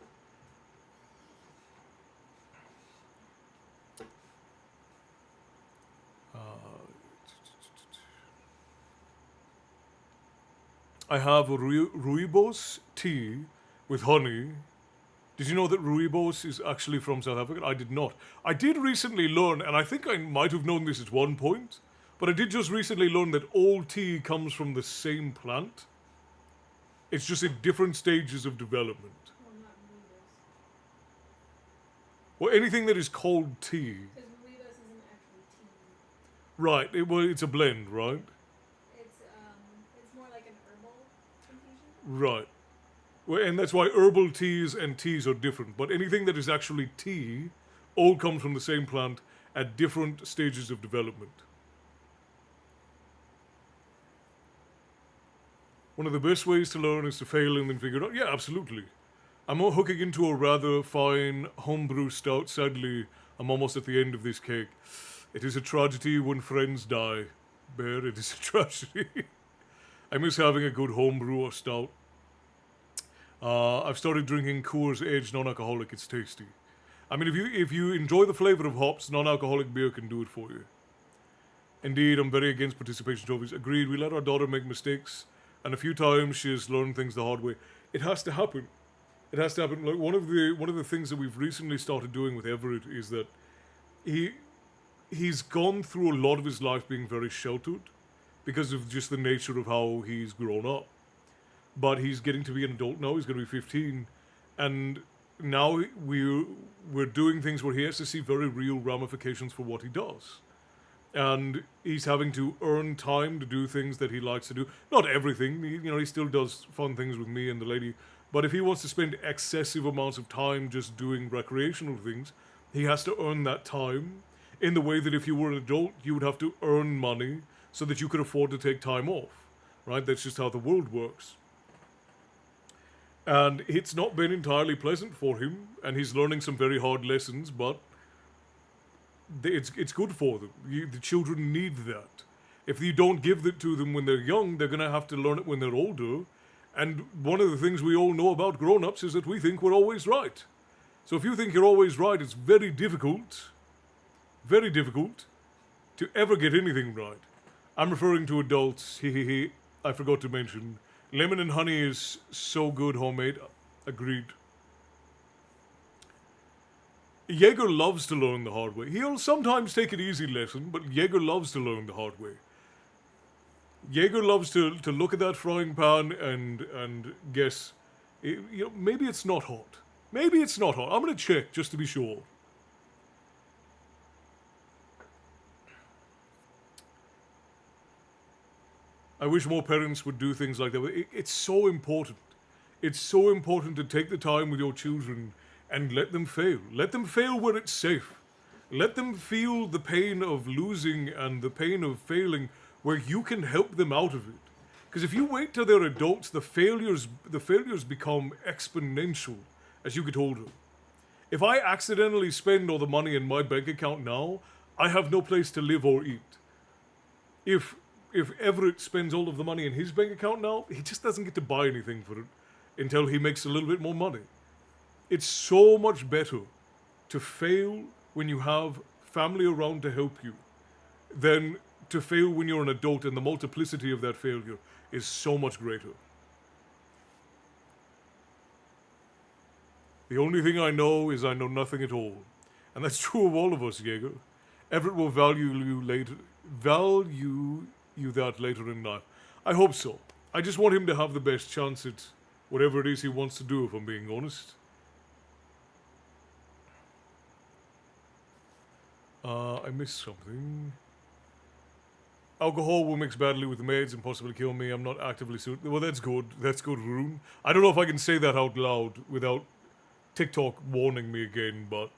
I have a rooibos tea with honey. Did you know that rooibos is actually from South Africa? I did not. I did recently learn, and I think I might have known this at one point, but I did just recently learn that all tea comes from the same plant. It's just in different stages of development. Well, not Rooibos. Well, anything that is called tea. Because Rooibos isn't actually tea. Right, well, it's a blend, right? It's more like an herbal infusion. Right. Well, and that's why herbal teas and teas are different. But anything that is actually tea all comes from the same plant at different stages of development. One of the best ways to learn is to fail and then figure it out. Yeah, absolutely. I'm hooking into a rather fine homebrew stout. Sadly, I'm almost at the end of this cake. It is a tragedy when friends die. Bear, it is a tragedy. I miss having a good homebrew or stout. I've started drinking Coors Edge non-alcoholic. It's tasty. I mean, if you enjoy the flavor of hops, non-alcoholic beer can do it for you. Indeed, I'm very against participation trophies. Agreed, we let our daughter make mistakes, and a few times she has learned things the hard way. It has to happen. It has to happen. Like one of the things that we've recently started doing with Everett is that he's gone through a lot of his life being very sheltered because of just the nature of how he's grown up. But he's getting to be an adult now. He's going to be 15, and now we're doing things where he has to see very real ramifications for what he does. And he's having to earn time to do things that he likes to do. Not everything, he still does fun things with me and the lady. But if he wants to spend excessive amounts of time just doing recreational things, he has to earn that time in the way that if you were an adult, you would have to earn money so that you could afford to take time off. Right? That's just how the world works. And it's not been entirely pleasant for him, and he's learning some very hard lessons, but it's good for them. The children need that. If you don't give it to them when they're young, they're going to have to learn it when they're older. And one of the things we all know about grown-ups is that we think we're always right. So if you think you're always right, it's very difficult to ever get anything right. I'm referring to adults, I forgot to mention. Lemon and honey is so good homemade. Agreed. Jaeger loves to learn the hard way. He'll sometimes take an easy lesson, but Jaeger loves to learn the hard way. Jaeger loves to look at that frying pan and guess, maybe it's not hot. Maybe it's not hot. I'm going to check just to be sure. I wish more parents would do things like that. It's so important. It's so important to take the time with your children and let them fail. Let them fail where it's safe. Let them feel the pain of losing and the pain of failing where you can help them out of it. Because if you wait till they're adults, the failures become exponential as you get older. If I accidentally spend all the money in my bank account now, I have no place to live or eat. If Everett spends all of the money in his bank account now, he just doesn't get to buy anything for it until he makes a little bit more money. It's so much better to fail when you have family around to help you than to fail when you're an adult, and the multiplicity of that failure is so much greater. The only thing I know is I know nothing at all. And that's true of all of us, Jaeger. Everett will value you that later in life. I hope so. I just want him to have the best chance at whatever it is he wants to do, if I'm being honest. I missed something. Alcohol will mix badly with the maids and possibly kill me. I'm not actively suited. Well, that's good. That's good, Rune. I don't know if I can say that out loud without TikTok warning me again, but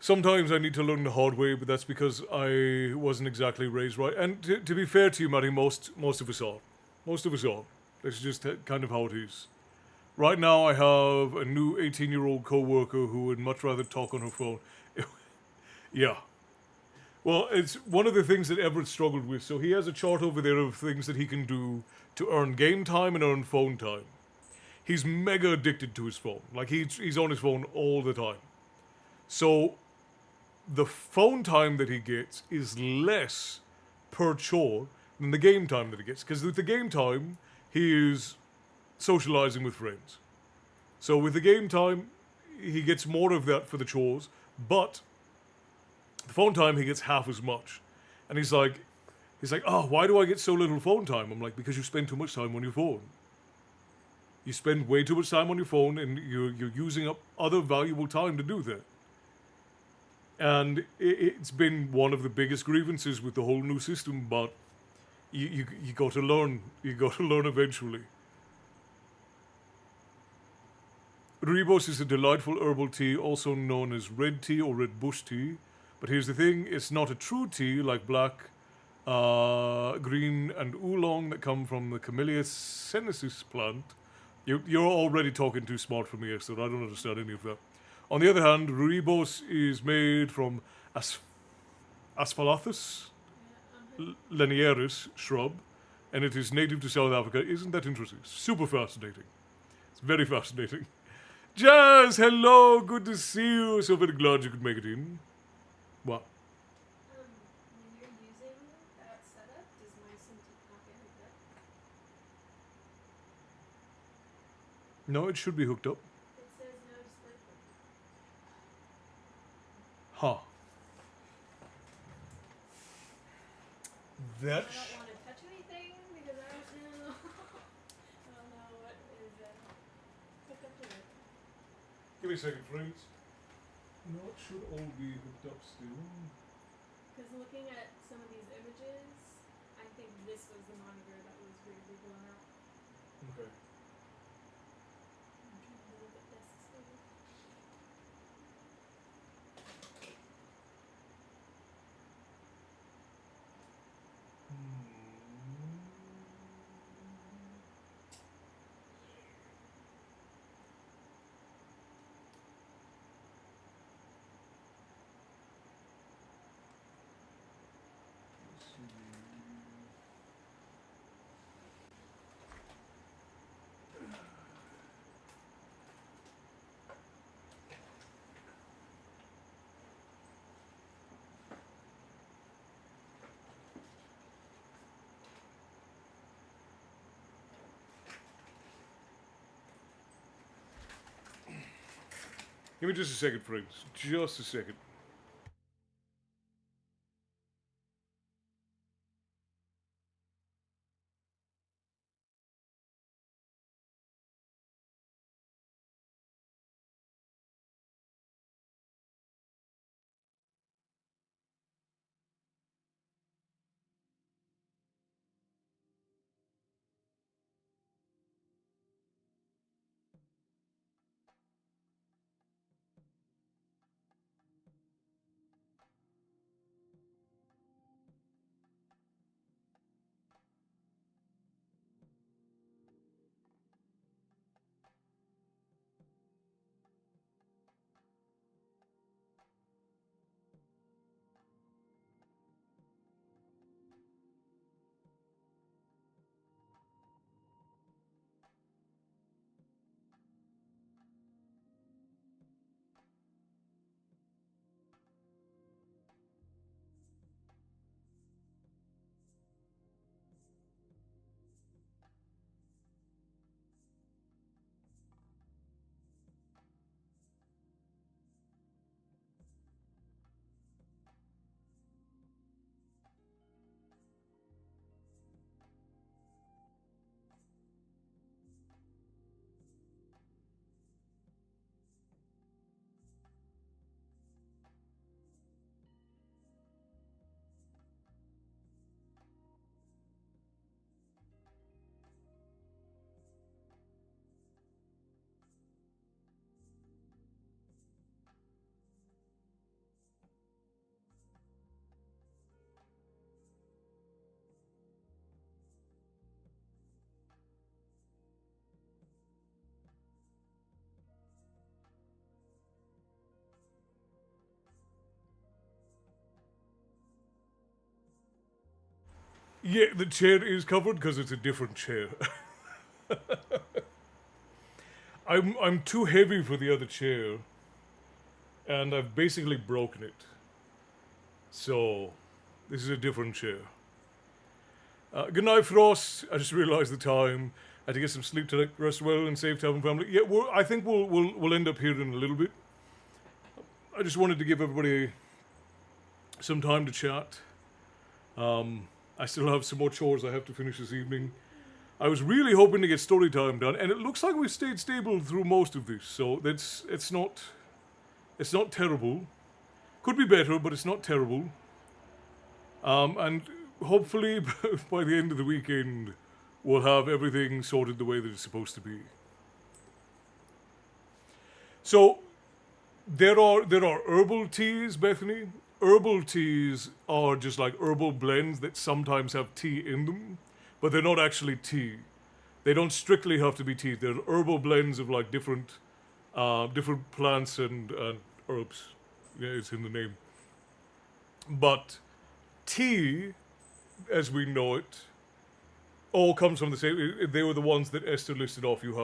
sometimes I need to learn the hard way, but that's because I wasn't exactly raised right. And to be fair to you, Matty, most of us are. Most of us are. That's just kind of how it is. Right now, I have a new 18-year-old co-worker who would much rather talk on her phone. Yeah. Well, it's one of the things that Everett struggled with. So he has a chart over there of things that he can do to earn game time and earn phone time. He's mega addicted to his phone. Like, he's on his phone all the time. So the phone time that he gets is less per chore than the game time that he gets. Because with the game time, he is socializing with friends. So with the game time, he gets more of that for the chores, but the phone time he gets half as much. And he's like, oh, why do I get so little phone time? I'm like, because you spend too much time on your phone. You spend way too much time on your phone, and you're using up other valuable time to do that. And it's been one of the biggest grievances with the whole new system, but you got to learn. You got to learn eventually. Rooibos is a delightful herbal tea, also known as red tea or red bush tea. But here's the thing, it's not a true tea like black, green, and oolong that come from the Camellia sinensis plant. You're already talking too smart for me, Esther. I don't understand any of that. On the other hand, Rooibos is made from Aspalathus linearis shrub, and it is native to South Africa. Isn't that interesting? Super fascinating. It's very fascinating. Jazz, hello, good to see you. So very glad you could make it in. What? When you're using that setup, does my Cintiq not get hooked up? No, it should be hooked up. It says no display port. Huh. I That. don't want to touch anything because I don't know. I don't know what is hooked up to it. Give me a second, friends. No, it should all be hooked up still. Because looking at some of these images, I think this was the monitor that was weirdly blown out. Okay. I'm trying to look at this too. Give me just a second, friends. Just a second. Yeah, the chair is covered because it's a different chair. I'm too heavy for the other chair, and I've basically broken it. So, this is a different chair. Good night, Frost. I just realised the time. I had to get some sleep tonight. Rest well and save Tavern family. Yeah, I think we'll end up here in a little bit. I just wanted to give everybody some time to chat. I still have some more chores I have to finish this evening. I was really hoping to get story time done, and it looks like we've stayed stable through most of this. So it's not terrible. Could be better, but it's not terrible. And hopefully by the end of the weekend, we'll have everything sorted the way that it's supposed to be. So there are herbal teas, Bethany. Herbal teas are just like herbal blends that sometimes have tea in them, but they're not actually tea. They don't strictly have to be tea. They're herbal blends of like different plants and herbs. Yeah, it's in the name. But tea, as we know it, all comes from the same. They were the ones that Esther listed off. You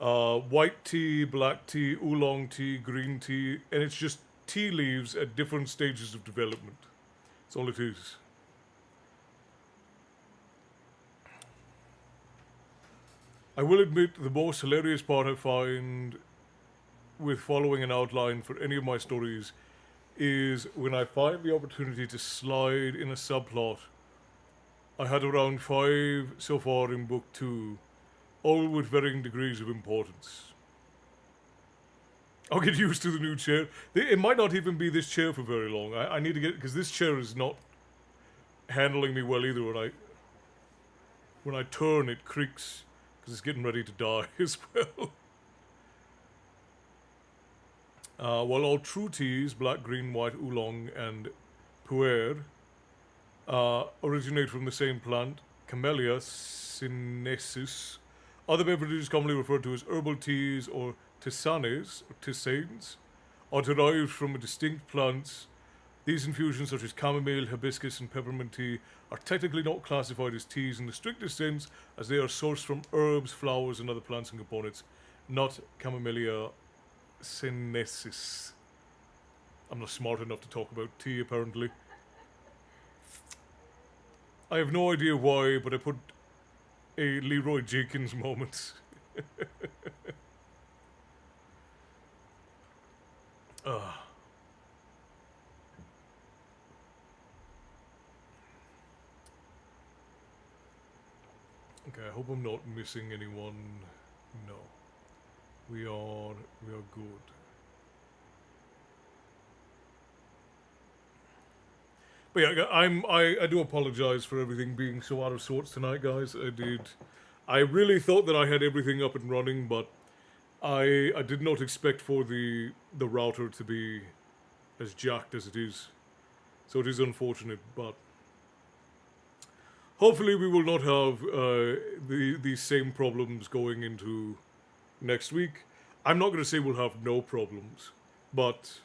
have white tea, black tea, oolong tea, green tea, and it's just tea leaves at different stages of development. That's all it is. I will admit the most hilarious part I find with following an outline for any of my stories is when I find the opportunity to slide in a subplot. I had around 5 so far in book 2, all with varying degrees of importance. I'll get used to the new chair. It might not even be this chair for very long. I need to get, because this chair is not handling me well either. When I turn, it creaks because it's getting ready to die as well. While all true teas, black, green, white, oolong, and puer, originate from the same plant, Camellia sinensis, other beverages commonly referred to as herbal teas or tisanes, or tisanes, are derived from distinct plants. These infusions, such as chamomile, hibiscus, and peppermint tea, are technically not classified as teas in the strictest sense, as they are sourced from herbs, flowers, and other plants and components, not Camellia sinensis. I'm not smart enough to talk about tea, apparently. I have no idea why, but I put a Leroy Jenkins moment. Okay, I hope I'm not missing anyone. No. We are good. But yeah, I do apologize for everything being so out of sorts tonight, guys. I really thought that I had everything up and running, but I did not expect for the router to be as jacked as it is. So it is unfortunate, but hopefully we will not have these same problems going into next week. I'm not going to say we'll have no problems, but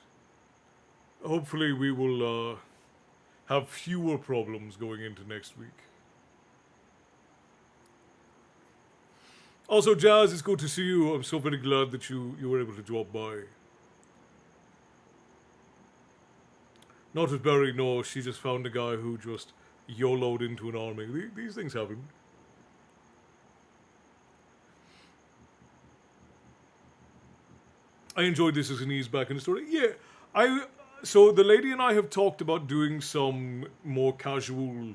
hopefully we will have fewer problems going into next week. Also, Jazz, it's good to see you. I'm so very glad that you were able to drop by. Not as Barry, no, she just found a guy who just YOLO'd into an army. These things happen. I enjoyed this as an ease back in the story. Yeah, so the lady and I have talked about doing some more casual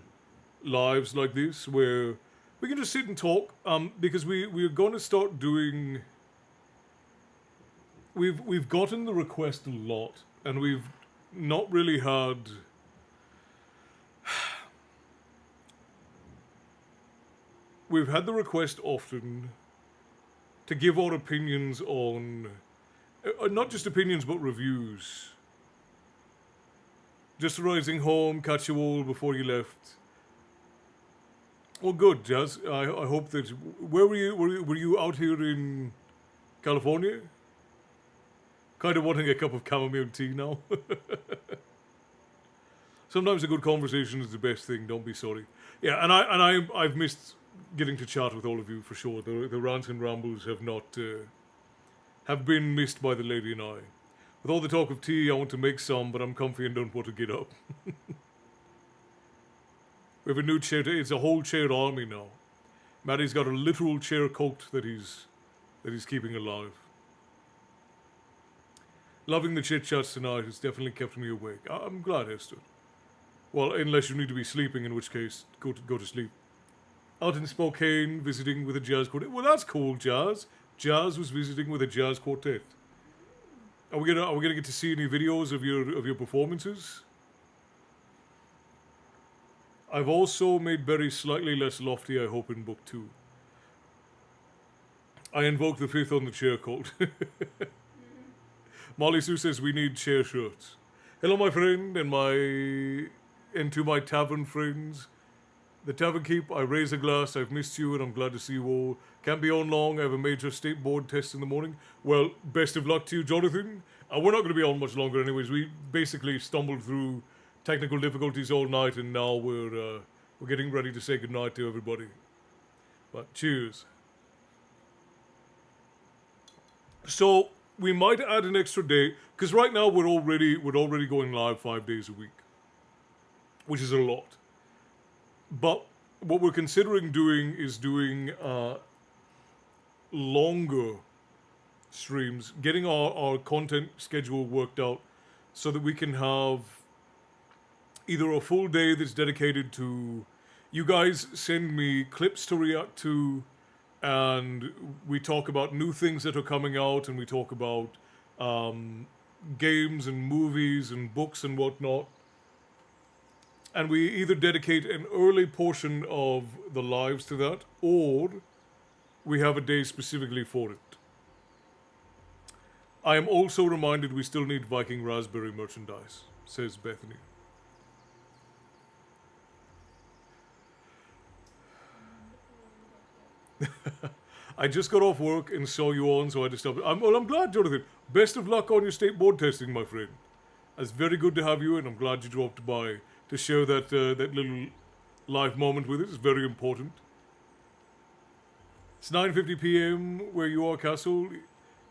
lives like this where we can just sit and talk, because we're going to start doing. We've gotten the request a lot, and we've not really had. We've had the request often to give our opinions on, not just opinions but reviews. Just arriving home, catch you all before you left. Well, good, Jazz. I hope that. Where were you? Were you out here in California? Kind of wanting a cup of chamomile tea now. Sometimes a good conversation is the best thing. Don't be sorry. Yeah, and I've missed getting to chat with all of you for sure. The rants and rambles have not have been missed by the lady and I. With all the talk of tea, I want to make some, but I'm comfy and don't want to get up. We have a new chair. It's a whole chair army now. Maddie's got a literal chair cult that he's keeping alive. Loving the chit chats tonight has definitely kept me awake. I'm glad, Esther. Well, unless you need to be sleeping, in which case go to sleep. Out in Spokane, visiting with a jazz quartet. Well, that's cool, Jazz. Jazz was visiting with a jazz quartet. Are we gonna get to see any videos of your performances? I've also made Berry slightly less lofty, I hope, in book 2. I invoke the 5th on the chair cult. Molly Sue says we need chair shirts. Hello, my friend, and to my tavern friends. The Tavern Keep, I raise a glass. I've missed you, and I'm glad to see you all. Can't be on long. I have a major state board test in the morning. Well, best of luck to you, Jonathan. We're not going to be on much longer anyways. We basically stumbled through technical difficulties all night, and now we're getting ready to say goodnight to everybody. But cheers. So we might add an extra day, because right now we're already going live 5 days a week, which is a lot. But what we're considering doing is doing longer streams, getting our content schedule worked out so that we can have either a full day that's dedicated to, you guys send me clips to react to, and we talk about new things that are coming out, and we talk about games and movies and books and whatnot. And we either dedicate an early portion of the lives to that, or we have a day specifically for it. I am also reminded we still need Viking Raspberry merchandise, says Bethany. I just got off work and saw you on, so I had to stop. I'm glad, Jonathan. Best of luck on your state board testing, my friend. It's very good to have you, and I'm glad you dropped by to share that little live moment with us. It's very important. It's 9:50 p.m. where you are, Castle.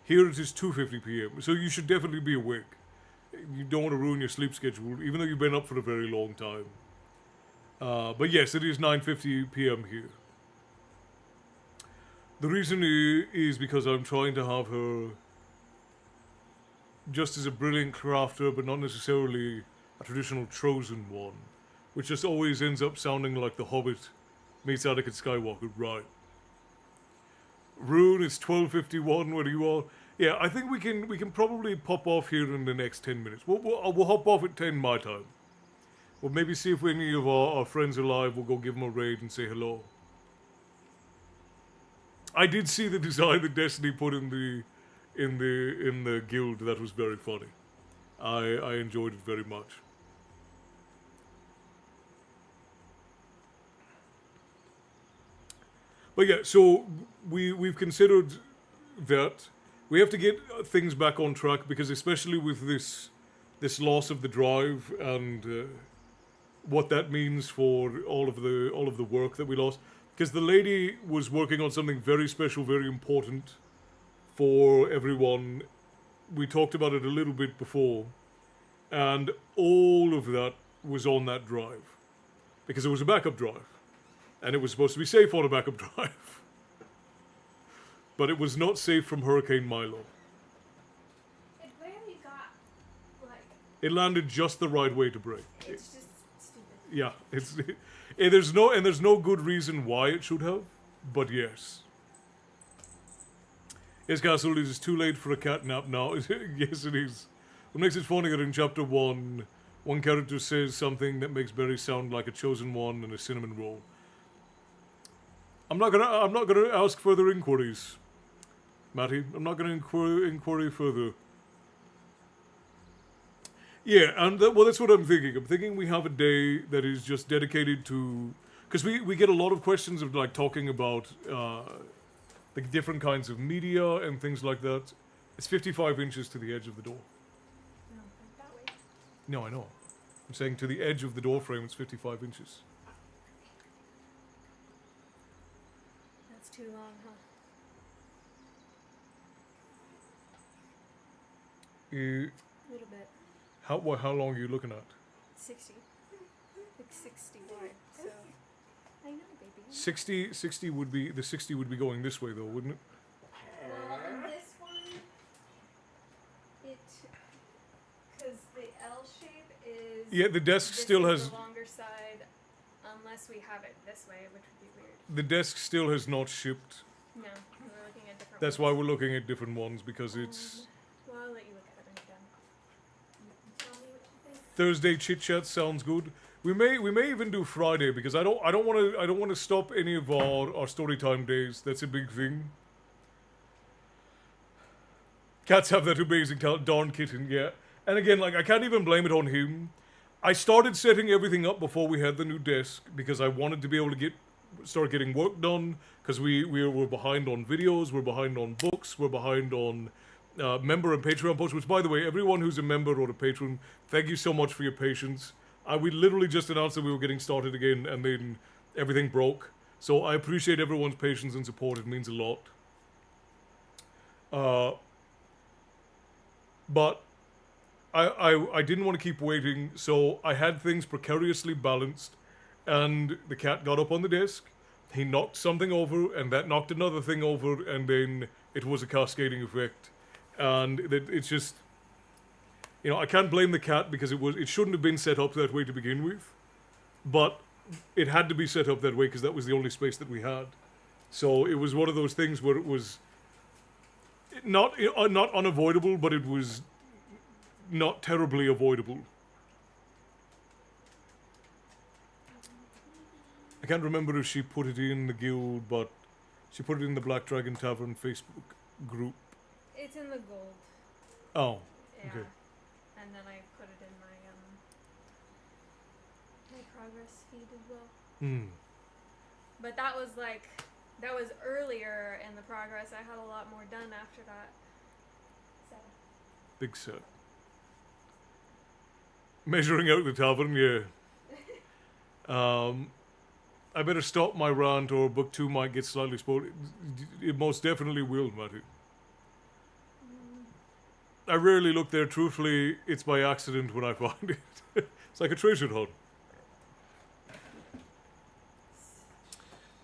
Here it is 2:50 p.m. So you should definitely be awake. You don't want to ruin your sleep schedule, even though you've been up for a very long time. But yes, it is 9:50 p.m. here. The reason is because I'm trying to have her just as a brilliant crafter, but not necessarily a traditional chosen one, which just always ends up sounding like The Hobbit meets Anakin Skywalker, right? Rune, it's 12:51 where you are. Yeah, I think we can probably pop off here in the next 10 minutes. We'll hop off at 10 my time. We'll maybe see if any of our friends are live. We'll go give them a raid and say hello. I did see the design that Destiny put in the guild. That was very funny. I enjoyed it very much. But yeah, so we've considered that we have to get things back on track, because especially with this loss of the drive and what that means for all of the work that we lost. Because the lady was working on something very special, very important for everyone. We talked about it a little bit before, and all of that was on that drive, because it was a backup drive, and it was supposed to be safe on a backup drive. But it was not safe from Hurricane Milo. It barely got, like... It landed just the right way to break. It's just stupid. Yeah, there's no good reason why it should have, but yes. Yes, Castle, it is too late for a cat nap now. Yes, it is. What makes it funny that in chapter 1, one character says something that makes Berry sound like a chosen one and a cinnamon roll. I'm not gonna ask further inquiries, Matty. I'm not gonna inquiry further. Yeah, and that's what I'm thinking. I'm thinking we have a day that is just dedicated to, because we get a lot of questions of like talking about the different kinds of media and things like that. It's 55 inches to the edge of the door. No, like that way. No, I know. I'm saying to the edge of the door frame, it's 55 inches. That's too long, huh? A little bit. How long are you looking at? 60. Like 60 wide, so. I know, baby. 60 would be, the 60 would be going this way though, wouldn't it? Well, on this one, because the L shape is. Yeah, the desk this still is has, the longer side, unless we have it this way, which would be weird. the desk still has not shipped. No, we're looking at different. That's ones. why we're looking at different ones, because it's Well, I'll let you look at it when you're done. Tell me what you think. Thursday chit chat sounds good. We may even do Friday, because I don't want to stop any of our story time days. That's a big thing. Cats have that amazing talent, darn kitten, yeah. And again, like, I can't even blame it on him. I started setting everything up before we had the new desk because I wanted to be able to start getting work done, because we're behind on videos, we're behind on books, we're behind on member and Patreon posts, which, by the way, everyone who's a member or a patron, thank you so much for your patience. We literally just announced that we were getting started again, and then everything broke. So I appreciate everyone's patience and support. It means a lot. But I didn't want to keep waiting, so I had things precariously balanced, and the cat got up on the desk, he knocked something over, and that knocked another thing over, and then it was a cascading effect. And it's just, you know, I can't blame the cat because it shouldn't have been set up that way to begin with, but it had to be set up that way because that was the only space that we had. So it was one of those things where it was not unavoidable, but it was not terribly avoidable. I can't remember if she put it in the guild, but she put it in the Black Dragon Tavern Facebook group. It's in the gold. Oh, Yeah. okay. And then I put it in my progress feed as well. Hmm. But that was earlier in the progress. I had a lot more done after that. So. Big set. Measuring out the tavern, yeah. I better stop my rant or book 2 might get slightly spoiled. It most definitely will, Matty. I rarely look there. Truthfully, it's by accident when I find it. It's like a treasure hunt.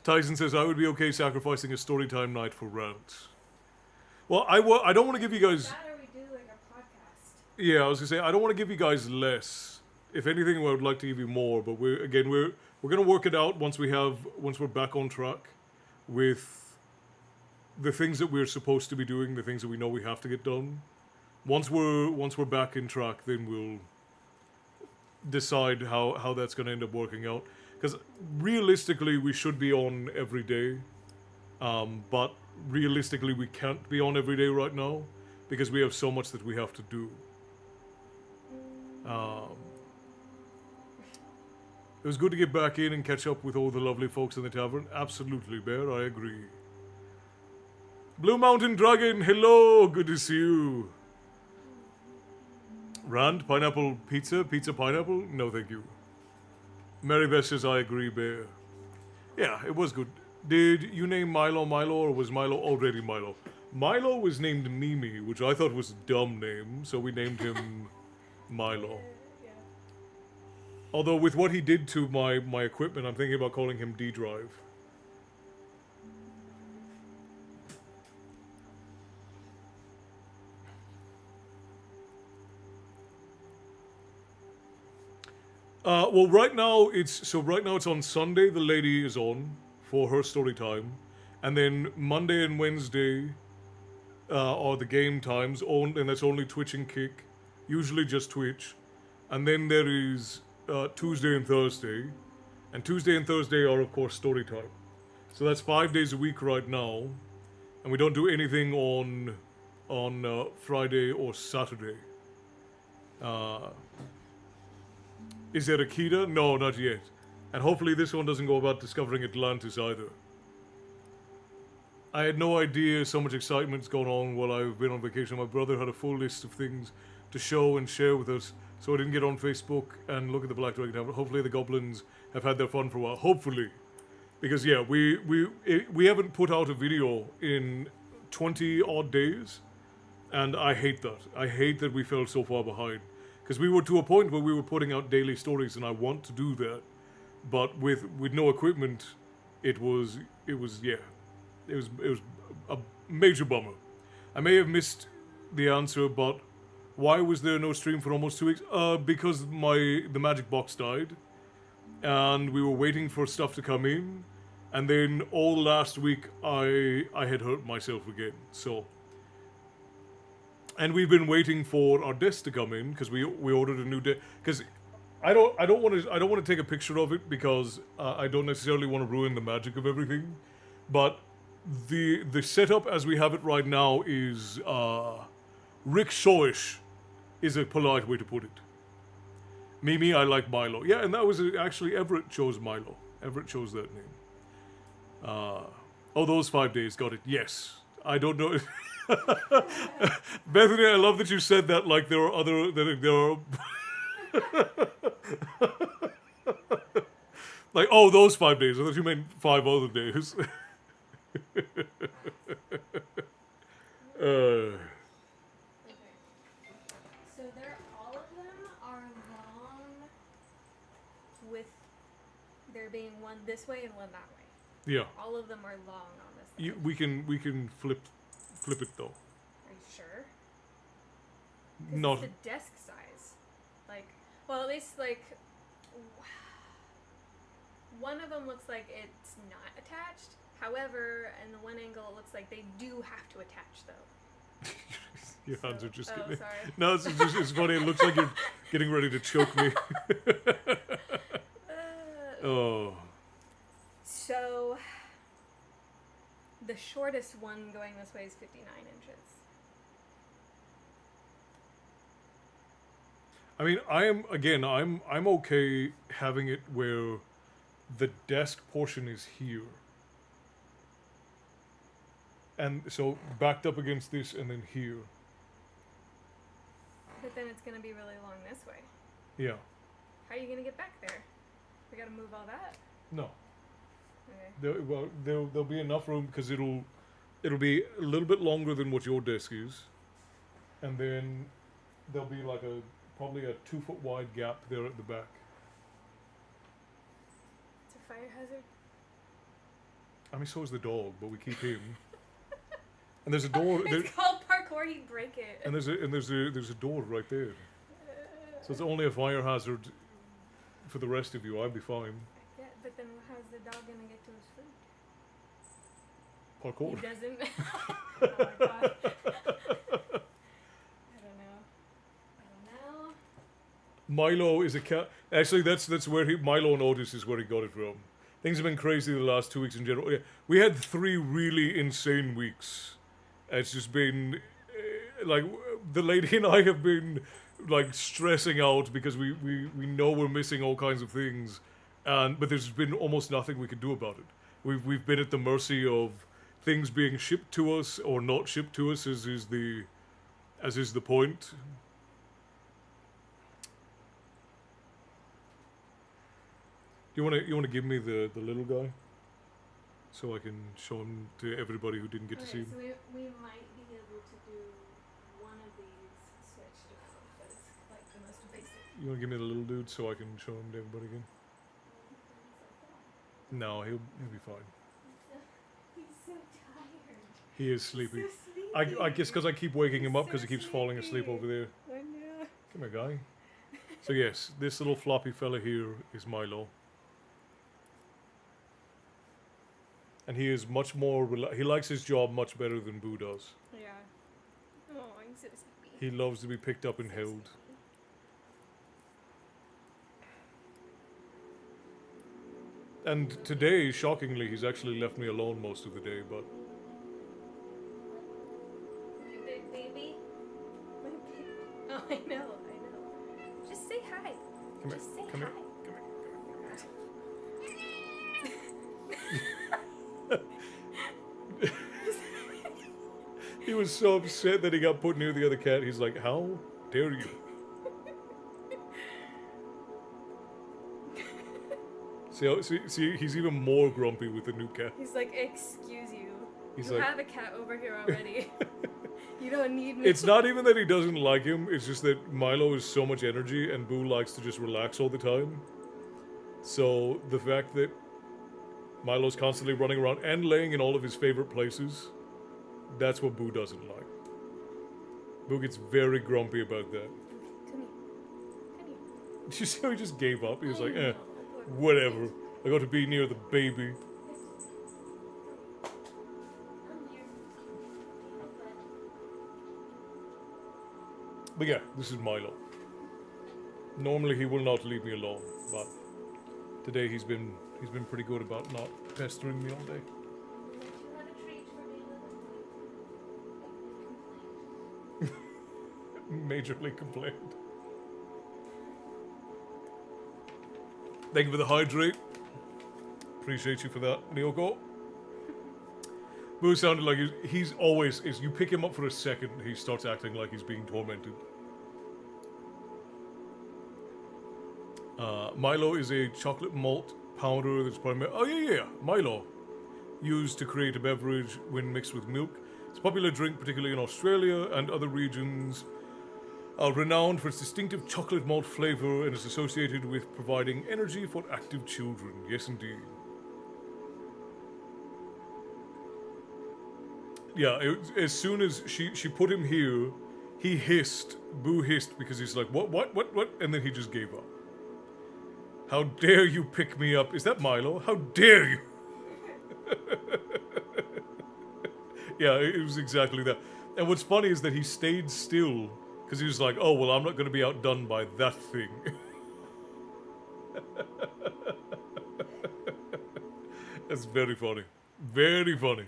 Tyson says, I would be okay sacrificing a storytime night for rant. Well, I don't want to give you guys... That or we do like a podcast. Yeah, I was going to say, I don't want to give you guys less. If anything, I would like to give you more, but we're going to work it out once we're back on track with the things that we're supposed to be doing, the things that we know we have to get done. Once we're back in track, then we'll decide how that's going to end up working out. Because realistically, we should be on every day, but realistically, we can't be on every day right now because we have so much that we have to do. It was good to get back in and catch up with all the lovely folks in the tavern. Absolutely, Bear, I agree. Blue Mountain Dragon, hello, good to see you. Rand, pineapple pizza? Pizza pineapple? No, thank you. Mary Beth says, I agree, Bear. Yeah, it was good. Did you name Milo Milo, or was Milo already Milo? Milo was named Mimi, which I thought was a dumb name, so we named him Milo. Yeah. Although with what he did to my equipment, I'm thinking about calling him D-Drive. Well, right now it's on Sunday. The lady is on for her story time, and then Monday and Wednesday are the game times. And that's only Twitch and Kick, usually just Twitch, and then there is Tuesday and Thursday, and Tuesday and Thursday are of course story time. So that's 5 days a week right now, and we don't do anything on Friday or Saturday. Is there Akita? No, not yet. And hopefully this one doesn't go about discovering Atlantis either. I had no idea so much excitement's going on while I've been on vacation. My brother had a full list of things to show and share with us, so I didn't get on Facebook and look at the Black Dragon Tavern. Hopefully the goblins have had their fun for a while. Hopefully. Because yeah, we haven't put out a video in 20 odd days, and I hate that. I hate that we fell so far behind. Because we were to a point where we were putting out daily stories, and I want to do that, but with no equipment, it was yeah, it was a major bummer. I may have missed the answer, but why was there no stream for almost 2 weeks? Because the magic box died, and we were waiting for stuff to come in, and then all last week I had hurt myself again. So, and we've been waiting for our desk to come in because we ordered a new desk. Because I don't want to take a picture of it because I don't necessarily want to ruin the magic of everything, but the setup as we have it right now is rickshawish is a polite way to put it. Mimi, I like Milo. Yeah, and that was actually Everett chose Milo. Everett chose that name. Oh, those 5 days, got it. Yes. I don't know. Bethany, I love that you said that like there are other... There are... like, oh, those 5 days. I thought you meant 5 other days. Okay. So all of them are long with there being one this way and one that way. Yeah. All of them are long on this side. We can flip it though. Are you sure? 'Cause Not it's the desk size. Like, well, at least like one of them looks like it's not attached. However, in the one angle, it looks like they do have to attach though. your hands are just. Oh, getting, sorry. no, it's funny. It looks like you're getting ready to choke me. Oh. So, the shortest one going this way is 59 inches. I mean, I'm okay having it where the desk portion is here. And so backed up against this and then here. But then it's going to be really long this way. Yeah. How are you going to get back there? We got to move all that? No. Okay. There'll be enough room because it'll be a little bit longer than what your desk is. And then there'll be like probably a 2 foot wide gap there at the back. It's a fire hazard? I mean, so is the dog, but we keep him. And there's a door. It's called parkour. He'd break it. And there's a door right there. So it's only a fire hazard for the rest of you. I'd be fine. Yeah, but then how's the dog gonna get to his food? Parkour. He doesn't. Oh my god. I don't know. Milo is a cat. Actually, that's where Milo and Otis is where he got it from. Things have been crazy the last 2 weeks in general. Yeah, we had 3 really insane weeks. It's just been like the lady and I have been like stressing out because we know we're missing all kinds of things, but there's been almost nothing we can do about it. We've been at the mercy of things being shipped to us or not shipped to us, as is the point. You wanna give me the little guy, so I can show him to everybody who didn't get to see him. So we might be able to do one of these switched around, but it's like the most basic. You wanna give me the little dude so I can show him to everybody again? No, he'll be fine. He's so tired. He is sleepy. He's so sleepy. I guess because I keep waking him up because So he keeps falling asleep sleepy. over there. I know. Come here, guy. So yes, this little floppy fella here is Milo. And he is much more... he likes his job much better than Boo does. Yeah. Oh, I'm so sleepy. He loves to be picked up and held. And today, shockingly, he's actually left me alone most of the day, but... My big baby. My big... Oh, I know. Just say hi. Come Just here, say come hi. here. was so upset that he got put near the other cat. He's like, how dare you? See, he's even more grumpy with the new cat. He's like, excuse you. He's You like- have a cat over here already. You don't need me. It's not even that he doesn't like him, it's just that Milo is so much energy and Boo likes to just relax all the time. So the fact that Milo's constantly running around and laying in all of his favorite places, that's what Boo doesn't like. Boo gets very grumpy about that. Come here. Come here. Did you see how he just gave up? He was like, I know. whatever. I got to be near the baby. I'm here. But yeah, this is Milo. Normally he will not leave me alone, but today he's been pretty good about not pestering me all day. You had a treat for being Majorly complained. Thank you for the hydrate. Appreciate you for that, Nyoko. Boo sounded like he's always is. You pick him up for a second, he starts acting like he's being tormented. Milo is a chocolate malt powder that's primarily... Oh, yeah. Milo. Used to create a beverage when mixed with milk. It's a popular drink, particularly in Australia and other regions. Renowned for its distinctive chocolate malt flavor and is associated with providing energy for active children. Yes, indeed. Yeah, as soon as she put him here, he hissed. Boo hissed because he's like, what? And then he just gave up. How dare you pick me up? Is that Milo? How dare you? Yeah, it was exactly that. And what's funny is that he stayed still because he was like, oh, well, I'm not going to be outdone by that thing. That's very funny. Very funny.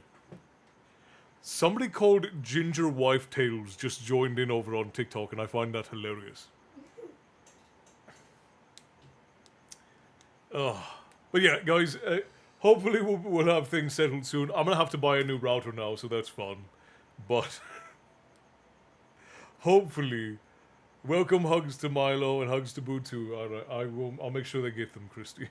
Somebody called Ginger Wife Tales just joined in over on TikTok, and I find that hilarious. But yeah, guys, hopefully we'll have things settled soon. I'm going to have to buy a new router now, so that's fun. But hopefully, welcome hugs to Milo and hugs to Boo too. I'll make sure they get them, Christy.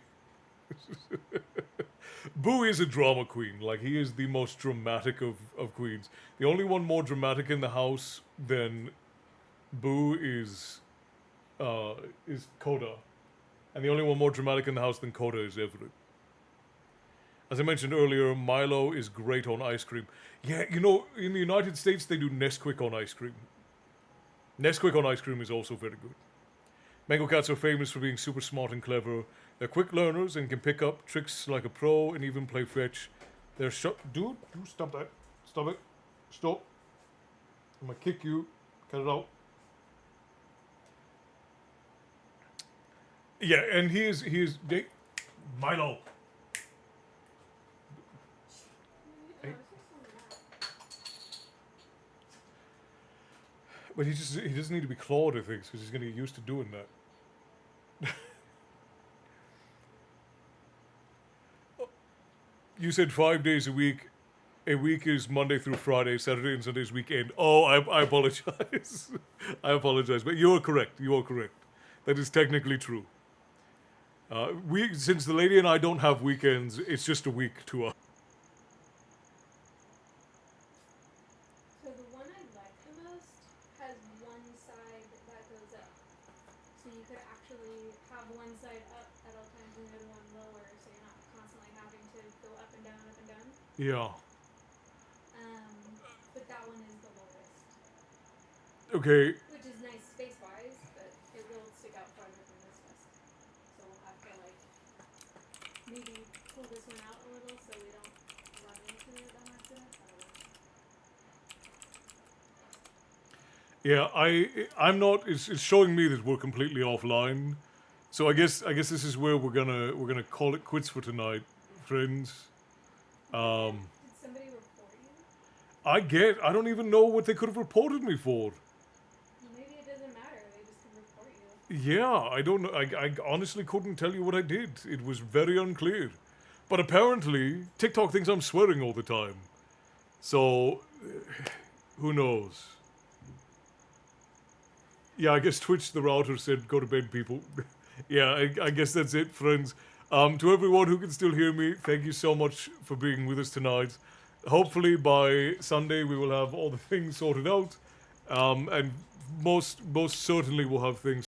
Boo is a drama queen. Like, he is the most dramatic of queens. The only one more dramatic in the house than Boo is Koda. And the only one more dramatic in the house than Koda is Everett. As I mentioned earlier, Milo is great on ice cream. Yeah, you know, in the United States, they do Nesquik on ice cream. Nesquik on ice cream is also very good. Mango cats are famous for being super smart and clever. They're quick learners and can pick up tricks like a pro and even play fetch. They're Dude, you stop that. Stop it. Stop. I'm gonna kick you. Cut it out. Yeah, and he is Milo. Hey. But he doesn't need to be clawed, I think, because he's gonna get used to doing that. You said 5 days a week. A week is Monday through Friday, Saturday and Sunday's weekend. Oh, I apologize. I apologize, but you are correct. You are correct. That is technically true. Since the lady and I don't have weekends, it's just a week to us. So the one I like the most has one side that goes up. So you could actually have one side up at all times and the other one lower, so you're not constantly having to go up and down, up and down. Yeah. But that one is the lowest. Okay. Which is nice space-wise, but it will stick out farther than this does. So we'll have to, like, maybe pull this one out a little so we don't run into it on accident. I don't know. Yeah, I'm not. It's showing me that we're completely offline. So I guess this is where we're gonna call it quits for tonight, friends. Did somebody report you? I don't even know what they could have reported me for. Well, maybe it doesn't matter. They just can report you. Yeah, I don't know. I honestly couldn't tell you what I did. It was very unclear. But apparently, TikTok thinks I'm swearing all the time. So, Who knows? Yeah, I guess Twitch, the router, said go to bed, people. Yeah, I guess that's it, friends. To everyone who can still hear me, thank you so much for being with us tonight. Hopefully by Sunday we will have all the things sorted out, and most certainly we'll have things